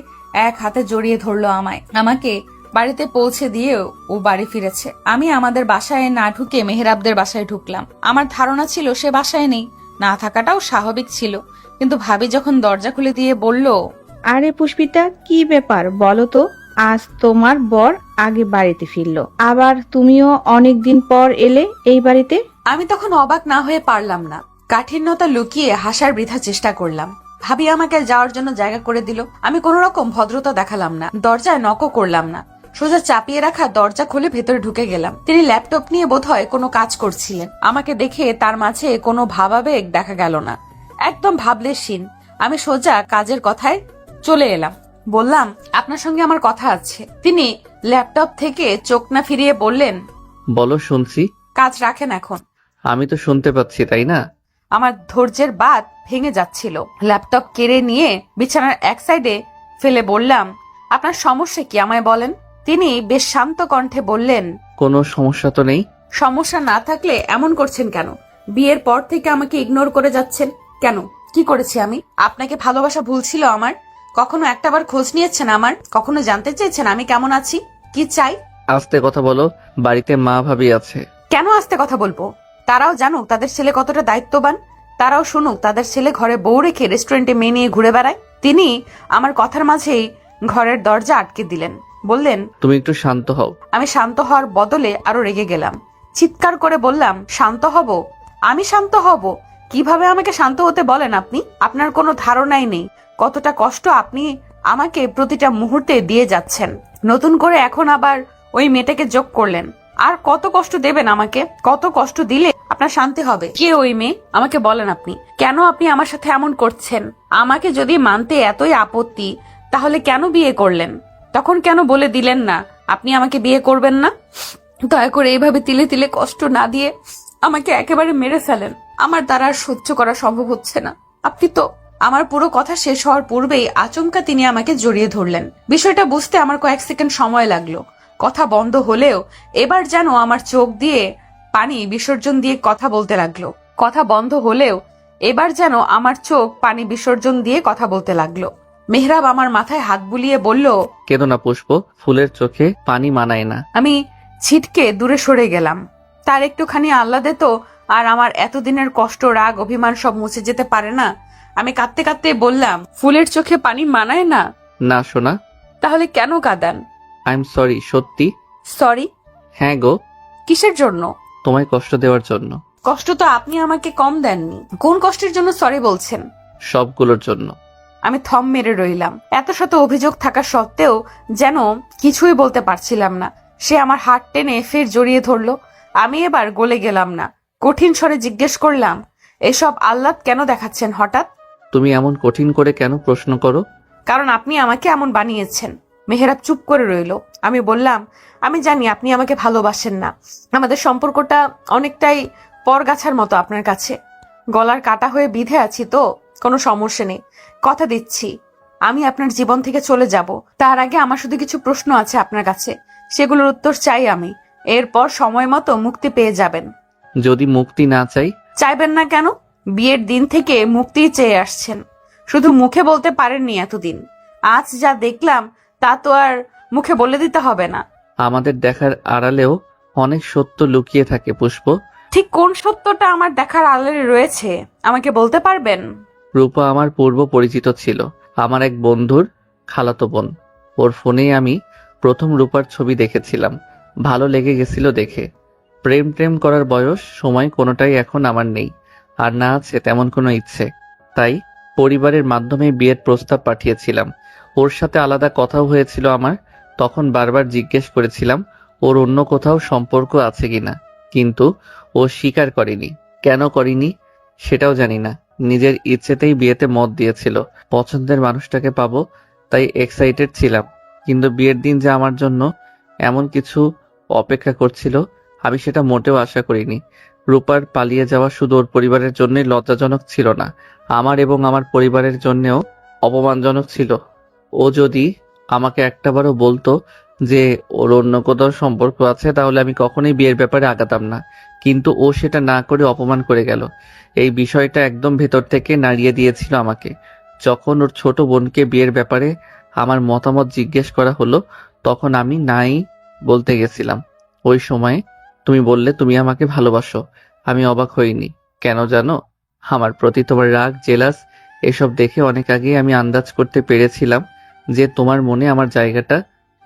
এক হাতে জড়িয়ে ধরলো আমায়। আমাকে বাড়িতে পৌঁছে দিয়েও ও বাড়ি ফিরেছে। আমি আমাদের বাসায় না ঢুকে মেহেরাবদের বাসায় ঢুকলাম। আমার ধারণা ছিল সে বাসায় নেই, না থাকাটাও স্বাভাবিক ছিল, কিন্তু ভাবি যখন দরজা খুলে দিয়ে বলল, আরে পুষ্পিতা, কি ব্যাপার বলো তো? আজ তোমার বর আগে বাড়িতে ফিরলো, আবার তুমিও অনেক দিন পর এলে এই বাড়িতে। আমি তখন অবাক না হয়ে পারলাম না। কাঠিন্যতা লুকিয়ে হাসার বৃথা চেষ্টা করলাম। ভাবি আমাকে যাওয়ার জন্য জায়গা করে দিল। আমি কোন রকম ভদ্রতা দেখালাম না, দরজায় নকও করলাম না, সোজা চাপিয়ে রাখা দরজা খুলে ভেতরে ঢুকে গেলাম। তিনি ল্যাপটপ নিয়ে বোধহয় কোনো কাজ করছিলেন। আমাকে দেখে তার মাঝে কোনো ভাবাবেগ দেখা গেল না, একদম ভাবলেশীন। আমি সোজা কাজের কথায় চলে এলাম। বললাম, আপনার সঙ্গে আমার কথা আছে। তিনি ল্যাপটপ থেকে চোখ না ফিরিয়ে বললেন, বলো, শুনছি। কাজ রাখেন এখন। আমি তো শুনতে পাচ্ছি, তাই না? আমার ধৈর্যের বাঁধ ভেঙে যাচ্ছিল। ল্যাপটপ কেড়ে নিয়ে বিছানার এক সাইডে ফেলে বললাম, আপনার সমস্যা কি আমায় বলেন। তিনি বেশ শান্ত কণ্ঠে বললেন, কোনো সমস্যা তো নেই। সমস্যা না থাকলে এমন করছেন কেন? বিয়ের পর থেকে আমাকে ইগনোর করে যাচ্ছেন কেন? কি করেছি আমি? আপনাকে ভালোবাসা ভুল ছিল আমার? কখনো একটাবার খোঁজ নিয়েছেন আমার? কখনো জানতে চেয়েছেন আমি কেমন আছি, কি চাই? আস্তে কথা বলো, বাড়িতে মা ভাবি আছে। কেন আস্তে কথা বলবো? তারাও জানুক তাদের ছেলে কতটা দায়িত্ববান, তারাও শুনুক তাদের ছেলে ঘরে বউ রেখে রেস্টুরেন্টে মেয়ে নিয়ে ঘুরে বেড়ায়। তিনি আমার কথার মাঝেই ঘরের দরজা আটকে দিলেন। বললেন, তুমি একটু শান্ত হও। আমি শান্ত হওয়ার বদলে আরো রেগে গেলাম। চিৎকার করে বললাম, শান্ত হব? আমি শান্ত হব? কিভাবে আমাকে শান্ত হতে বলেন আপনি? আপনার কোনো ধারণাই নেই কতটা কষ্ট আপনি আমাকে প্রতিটা মুহূর্তে দিয়ে যাচ্ছেন। নতুন করে এখন আবার ওই মেয়েটাকে যোগ করলেন। আর কত কষ্ট দেবেন আমাকে? কত কষ্ট দিলে আপনার শান্তি হবে? কে ওই মেয়ে আমাকে বলেন আপনি? কেন আপনি আমার সাথে এমন করছেন? আমাকে যদি মানতে এতই আপত্তি, তাহলে কেন বিয়ে করলেন? তখন কেন বলে দিলেন না আপনি আমাকে বিয়ে করবেন না? দয়া করে এইভাবে তিলে তিলে কষ্ট না দিয়ে আমাকে একেবারে মেরে ফেলেন। আমার দ্বারা আর সহ্য করা সম্ভব হচ্ছে না। আপনি তো আমার পুরো কথা শেষ হওয়ার পূর্বেই আচমকা তিনি আমাকে জড়িয়ে ধরলেন। বিষয়টা বুঝতে আমার কয়েক সেকেন্ড সময় লাগলো। কথা বন্ধ হলেও এবার যেন আমার চোখ দিয়ে পানি বিসর্জন দিয়ে কথা বলতে লাগলো। কথা বন্ধ হলেও এবার যেন আমার চোখ পানি বিসর্জন দিয়ে কথা বলতে লাগলো। মেহরাব আমার মাথায় হাত বুলিয়ে বলল, কেঁদো না পুষ্প, ফুলের চোখে পানি মানায় না। আমি ছিটকে দূরে সরে গেলাম। তার একটুখানি আহ্লাদে তো আর আমার এতদিনের কষ্ট, রাগ, অভিমান সব মুছে যেতে পারে না। আমি কাঁদতে কাঁদতে বললাম, ফুলের চোখে পানি মানায় না? না সোনা। তাহলে কেন কাঁদান? I am sorry. সত্যি সরি? হ্যাঁ গো। কিসের জন্য? তোমায় কষ্ট দেওয়ার জন্য। কষ্ট তো আপনি আমাকে কম দেননি। কোন কষ্টের জন্য সরি বলছেন? সবগুলোর জন্য। আমি থম মেরে রইলাম। এত শত অভিযোগ থাকা সত্ত্বেও যেন কিছুই বলতে পারছিলাম না। সে আমার হাত টেনে ফের জড়িয়ে ধরলো। আমি এবার গলে গেলাম না। কঠিন স্বরে জিজ্ঞেস করলাম, এসব আহ্লাদ কেন দেখাচ্ছেন হঠাৎ? তুমি এমন কঠিন করে কেন প্রশ্ন করো? কারণ আপনি আমাকে এমন বানিয়েছেন। মেহেরাব চুপ করে রইল। আমি বললাম, আমি জানি আপনি আমাকে ভালোবাসেন না। আমাদের সম্পর্কটা অনেকটাই পরগাছার মতো আপনার কাছে। গলার কাটা হয়ে বিঁধে আছি তো, কোনো সমস্যা নেই। কথা দিচ্ছি আমি আপনার জীবন থেকে চলে যাব। তার আগে আমার শুধু কিছু প্রশ্ন আছে আপনার কাছে, সেগুলোর উত্তর চাই আমি। এরপর সময় মতো মুক্তি পেয়ে যাবেন। যদি মুক্তি না চাই? চাইবেন না কেন? বিয়ের দিন থেকে মুক্তি চেয়ে আসছেন, শুধু মুখে বলতে পারেননি এতদিন। আজ যা দেখলাম তা তো আর মুখে বলে দিতে হবে না। আমাদের দেখার আড়ালেও অনেক সত্য লুকিয়ে থাকে পুষ্প। ঠিক কোন সত্যটা আমার দেখার আড়ালে রয়েছে আমাকে বলতে পারবেন? রূপা আমার পূর্ব পরিচিত ছিল, আমার এক বন্ধুর খালাতো বোন। ওর ফোনেই আমি প্রথম রূপার ছবি দেখেছিলাম, ভালো লেগে গেছিল দেখে। প্রেম প্রেম করার বয়স, সময় কোনোটাই এখন আমার নেই, আর না আছে তেমন কোনো ইচ্ছে। তাই পরিবারের মাধ্যমে বিয়ের প্রস্তাব পাঠিয়েছিলাম। ওর সাথে আলাদা কথাও হয়েছিল আমার। তখন বারবার জিজ্ঞেস করেছিলাম ওর অন্য কোথাও সম্পর্ক আছে কিনা, কিন্তু ও স্বীকার করেনি। কেন করেনি সেটাও জানি না, নিজের ইচ্ছেতেই বিয়েতে মত দিয়েছিল। পছন্দের মানুষটাকে পাবো তাই এক্সাইটেড ছিলাম, কিন্তু বিয়ের দিন যে আমার জন্য এমন কিছু অপেক্ষা করছিল আমি সেটা মোটেও আশা করিনি। রূপার পালিয়ে যাওয়া শুধু ওর পরিবারের জন্যই লজ্জাজনক ছিল না, আমার এবং আমার পরিবারের জন্যও অপমানজনক ছিল। ও যদি আমাকে একটাবারও বলতো যে ওর অন্য কোথাও সম্পর্ক আছে, তাহলে আমি কখনোই বিয়ের ব্যাপারে আগাতাম না, কিন্তু ও সেটা না করে অপমান করে গেল। এই বিষয়টা একদম ভেতর থেকে নাড়িয়ে দিয়েছিল আমাকে। যখন ওর ছোট বোনকে বিয়ের ব্যাপারে আমার মতামত জিজ্ঞেস করা হলো, তখন আমি নাই বলতে গেছিলাম। ওই সময় তুমি বললে তুমি আমাকে ভালোবাসো। আমি অবাক হইনি। কেন জানো? আমার প্রতি তোমার রাগ, জেলাস এসব দেখে অনেক আগেই আমি আন্দাজ করতে পেরেছিলাম যে তোমার মনে আমার জায়গাটা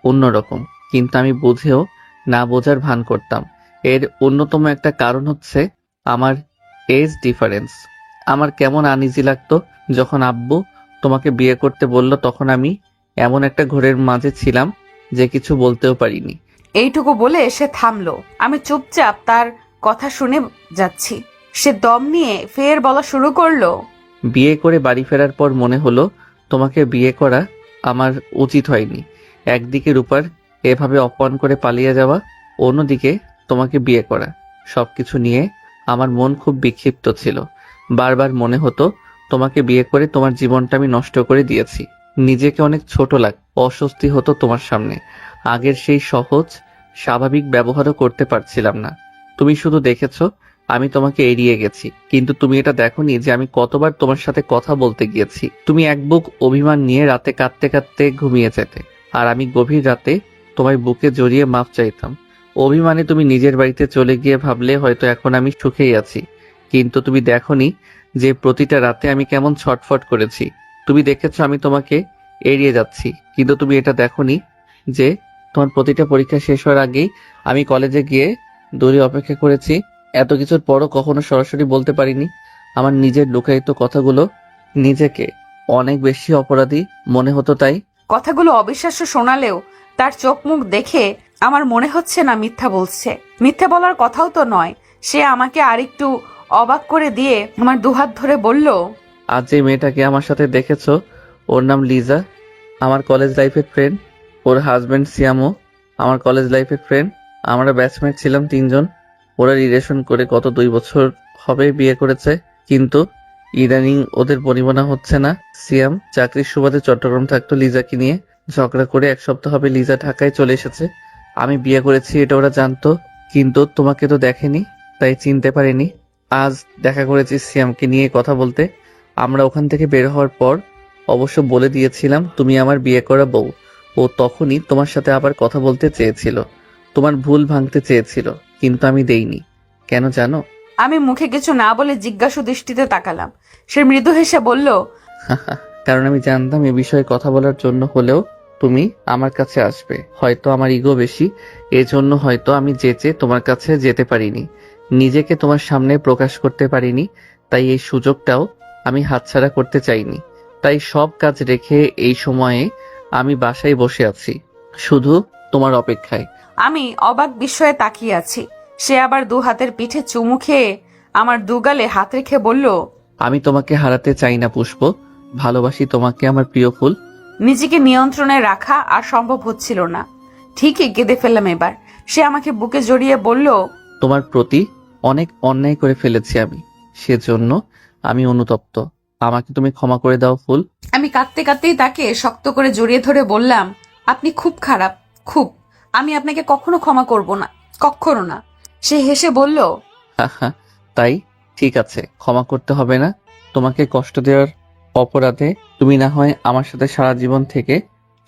অন্যরকম, কিন্তু আমি বুঝেও না বোঝার ভান করতাম। এর অন্যতম একটা কারণ হচ্ছে আমার এজ ডিফারেন্স। আমার কেমন আনইজি লাগতো যখন আব্বু তোমাকে বিয়ে করতে বলল, তখন আমি এমন একটা ঘোরের মাঝে ছিলাম যে কিছু বলতেও পারিনি। এইটুকু বলে সে থামলো। আমি চুপচাপ তার কথা শুনে যাচ্ছি। সে দম নিয়ে ফের বলা শুরু করলো। বিয়ে করে বাড়ি ফেরার পর মনে হলো তোমাকে বিয়ে করা আমার উচিত হয়নি। একদিকে রূপার এভাবে অপমান করে পালিয়ে যাওয়া, অন্যদিকে তোমাকে বিয়ে করা, সবকিছু নিয়ে আমার মন খুব বিক্ষিপ্ত ছিল। বারবার মনে হতো তোমাকে বিয়ে করে তোমার জীবনটা আমি নষ্ট করে দিয়েছি। নিজেকে অনেক ছোট অস্বস্তি হতো তোমার সামনে। আগের সেই সহজ স্বাভাবিক ব্যবহারও করতে পারছিলাম না। তুমি শুধু দেখেছো আমি তোমাকে এড়িয়ে গেছি, কিন্তু তুমি এটা দেখোনি যে আমি কতবার তোমার সাথে কথা বলতে গিয়েছি। তুমি এক বুক অভিমান নিয়ে রাতে কাঁদতে কাঁদতে ঘুমিয়ে যেতে, আর আমি গভীর রাতে তোমার বুকে জড়িয়ে মাফ চাইতাম। অভিমানে তুমি নিজের বাড়িতে চলে গিয়ে ভাবলে হয়তো এখন আমি সুখেই আছি, কিন্তু তুমি দেখোনি যে প্রতিটা রাতে আমি কেমন ছটফট করেছি। তুমি দেখেছো আমি তোমাকে এড়িয়ে যাচ্ছি, কিন্তু তুমি এটা দেখোনি যে তোমার প্রতিটা পরীক্ষা শেষ হওয়ার আগেই আমি কলেজে গিয়ে দূরে অপেক্ষা করেছি। এত কিছুর পরও কখনো সরাসরি বলতে পারিনি আমার নিজের লুকায়িত কথাগুলো। নিজেকে অনেক বেশি অপরাধী মনে হতো তাই। কথাগুলো অবিশ্বাস্য শোনালেও তার চোখ মুখ দেখে আমার মনে হচ্ছে না মিথ্যা বলছে। মিথ্যা বলার কথাও তো নয়। সে আমাকে আরেকটু অবাক করে দিয়ে আমার দুহাত ধরে বলল, আজ যে মেয়েটাকে আমার সাথে দেখেছো ওর নাম লিজা, আমার কলেজ লাইফের ফ্রেন্ড। ওর হাজবেন্ড সিয়ামও আমার কলেজ লাইফের ফ্রেন্ড। আমরা ব্যাচমেট ছিলাম 3 জন। ওরা রিলেশন করে গত 2 বছর হবে বিয়ে করেছে, কিন্তু ইদানিং ওদের পরিমাণা হচ্ছে না। সিয়াম চাকরির সুবাদে চট্টগ্রাম থাকতো লিজাকে নিয়ে। ঝগড়া করে 1 সপ্তাহ হবে লিজা ঢাকায় চলে এসেছে। আমি বিয়ে করেছি এটা ওরা জানতো, কিন্তু তোমাকে তো দেখেনি, তাই চিনতে পারিনি। আজ দেখা করেছি সিয়ামকে নিয়ে কথা বলতে। আমরা ওখান থেকে বের হওয়ার পর অবশ্য বলে দিয়েছিলাম তুমি আমার বিয়ে করা বউ। ও তখনই তোমার সাথে আবার কথা বলতে চেয়েছিল, তোমার ভুল ভাঙতে চেয়েছিল, কিন্তু আমি দেইনি। কেন জানো? আমি মুখে কিছু না বলে জিজ্ঞাসু দৃষ্টিতে তাকালাম। সে মৃদু হেসে বলল, কারণ আমি জানতাম এ বিষয়ে কথা বলার জন্য হলেও তুমি আমার কাছে আসবে। হয়তো আমার ইগো বেশি, এজন্য হয়তো আমি যেচে তোমার কাছে যেতে পারিনি, নিজেকে তোমার সামনে প্রকাশ করতে পারিনি। তাই এই সুযোগটাও আমি হাতছাড়া করতে চাইনি। তাই সব কাজ রেখে এই সময়ে আমি বাসায় বসে আছি, শুধু তোমার অপেক্ষায়। আমি অবাক বিস্ময়ে তাকিয়ে আছি। সে আবার 2 হাতের পিঠে চুমু খেয়ে আমার দুগালে হাত রেখে বলল, আমি তোমাকে হারাতে চাই না পুষ্প, ভালোবাসি তোমাকে আমার প্রিয় ফুল। নিজেকে নিয়ন্ত্রণে রাখা আর সম্ভব হচ্ছিল না। ঠিকই কেঁদে ফেললাম এবার। সে আমাকে বুকে জড়িয়ে বলল, তোমার প্রতি অনেক অন্যায় করে ফেলেছি আমি, সেজন্য আমি অনুতপ্ত। আমাকে তুমি ক্ষমা করে দাও ফুল। আমি কাঁদতে কাঁদতেই তাকে শক্ত করে জড়িয়ে ধরে বললাম, আপনি খুব খারাপ, খুব। আমি আপনাকে কখনো ক্ষমা করব না, কখনো না। সে হেসে বলল, তাই ঠিক আছে, ক্ষমা করতে হবে না। তোমাকে কষ্ট দেওয়ার অপরাধে তুমি না হয় আমার সাথে সারা জীবন থেকে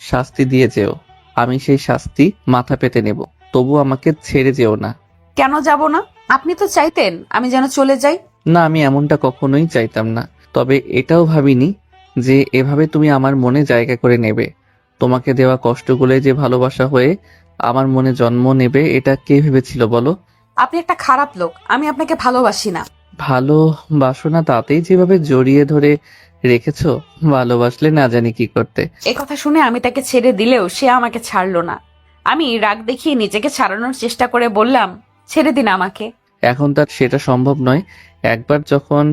শাস্তি দিয়ে যেও, আমি সেই শাস্তি মাথা পেতে নেব, তবু আমাকে ছেড়ে যেও না। কেন যাব না? আপনি তো চাইতেন আমি যেন চলে যাই। না, আমি এমনটা কখনোই চাইতাম না। তবে এটাও ভাবিনি যে এভাবে তুমি আমার মনে জায়গা করে নেবে। তোমাকে দেওয়া কষ্টগুলো যে ভালোবাসা হয়ে আমার মনে জন্ম নেবে, এটা কে ভেবেছিল বলো? আপনি একটা খারাপ লোক। আমি আপনাকে ভালোবাসি না। ভালোবাসো না তাতেই যেভাবে জড়িয়ে ধরে রেখেছো, ভালোবাসলে না জানি কি করতে। এ কথা শুনে আমি তাকে ছেড়ে দিলেও সে আমাকে ছাড়লো না। আমি রাগ দেখিয়ে নিজেকে ছাড়ানোর চেষ্টা করে বললাম, ছেড়ে দিন আমাকে। এখন তার সেটা সম্ভব নয়। একবার যখন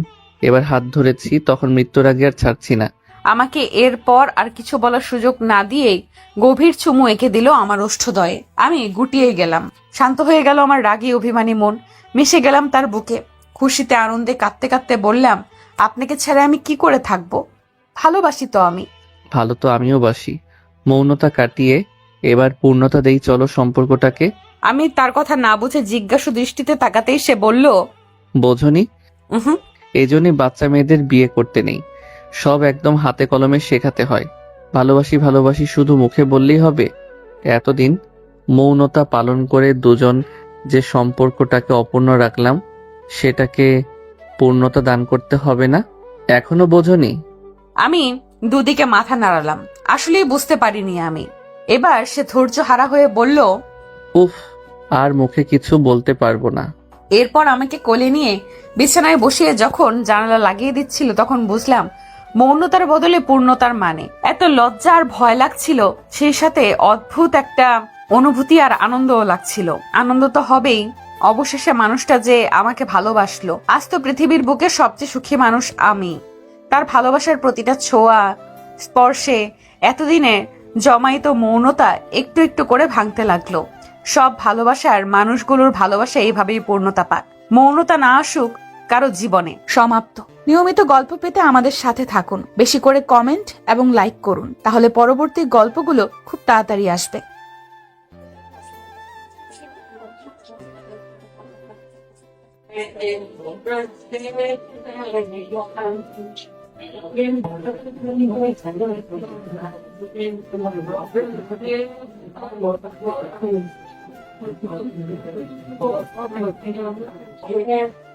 এবার হাত ধরেছি, তখন মৃত্যুর আগে আর ছাড়ছি না। আমাকে এরপর আর কিছু বলার সুযোগ না দিয়েই গভীর চুমু এঁকে দিল আমার ওষ্ঠদয়ে। আমি গুটিয়ে গেলাম। শান্ত হয়ে গেল আমার রাগী অভিমানী মন। মিশে গেলাম তার বুকে। খুশিতে আনন্দে কাঁদতে কাঁদতে বললাম, আপনাকে ছেড়ে আমি কি করে থাকবো? ভালোবাসি তো আমি। ভালো তো আমিও বাসি। মৌনতা কাটিয়ে এবার পূর্ণতা দেই চলো সম্পর্কটাকে। আমি তার কথা না বুঝে জিজ্ঞাসু দৃষ্টিতে তাকাতেই সে বলল, বোঝনি? উহুম। এজন্যই বাচ্চা মেয়েদের বিয়ে করতে নেই, সব একদম হাতে কলমে শেখাতে হয়। ভালোবাসি ভালোবাসি শুধু মুখে বললেই হবে? এতদিন মৌনতা পালন করে দুজন যে সম্পর্কটাকে অপূর্ণ রাখলাম সেটাকে পূর্ণতা দান করতে হবে না? এখনো বোঝনি? আমি দুদিকে মাথা নাড়ালাম। আসলেই বুঝতে পারিনি আমি। এবার সে ধৈর্য হারা হয়ে বলল, উফ, আর মুখে কিছু বলতে পারবো না। এরপর আমাকে কোলে নিয়ে বিছানায় বসিয়ে যখন জানালা লাগিয়ে দিচ্ছিল তখন বুঝলাম মৌনতার বদলে পূর্ণতার মানে। এত লজ্জা আর ভয় লাগছিল, সেই সাথে অদ্ভুত একটা অনুভূতি আর আনন্দও লাগছিল। আনন্দ তো হবেই, অবশেষে মানুষটা যে আমাকে ভালোবাসলো। আজ তো পৃথিবীর বুকে সবচেয়ে সুখী মানুষ আমি। তার ভালোবাসার প্রতিটা ছোঁয়া, স্পর্শে এতদিনে জমায়িত মৌনতা একটু একটু করে ভাঙতে লাগলো। সব ভালোবাসার মানুষগুলোর ভালোবাসা এইভাবেই পূর্ণতা পাক। মৌনতা না আসুক কারো জীবনে। সমাপ্ত। নিয়মিত গল্প পেতে আমাদের সাথে থাকুন, বেশি করে কমেন্ট এবং লাইক করুন, তাহলে পরবর্তী গল্পগুলো খুব তাড়াতাড়ি আসবে। Yeah.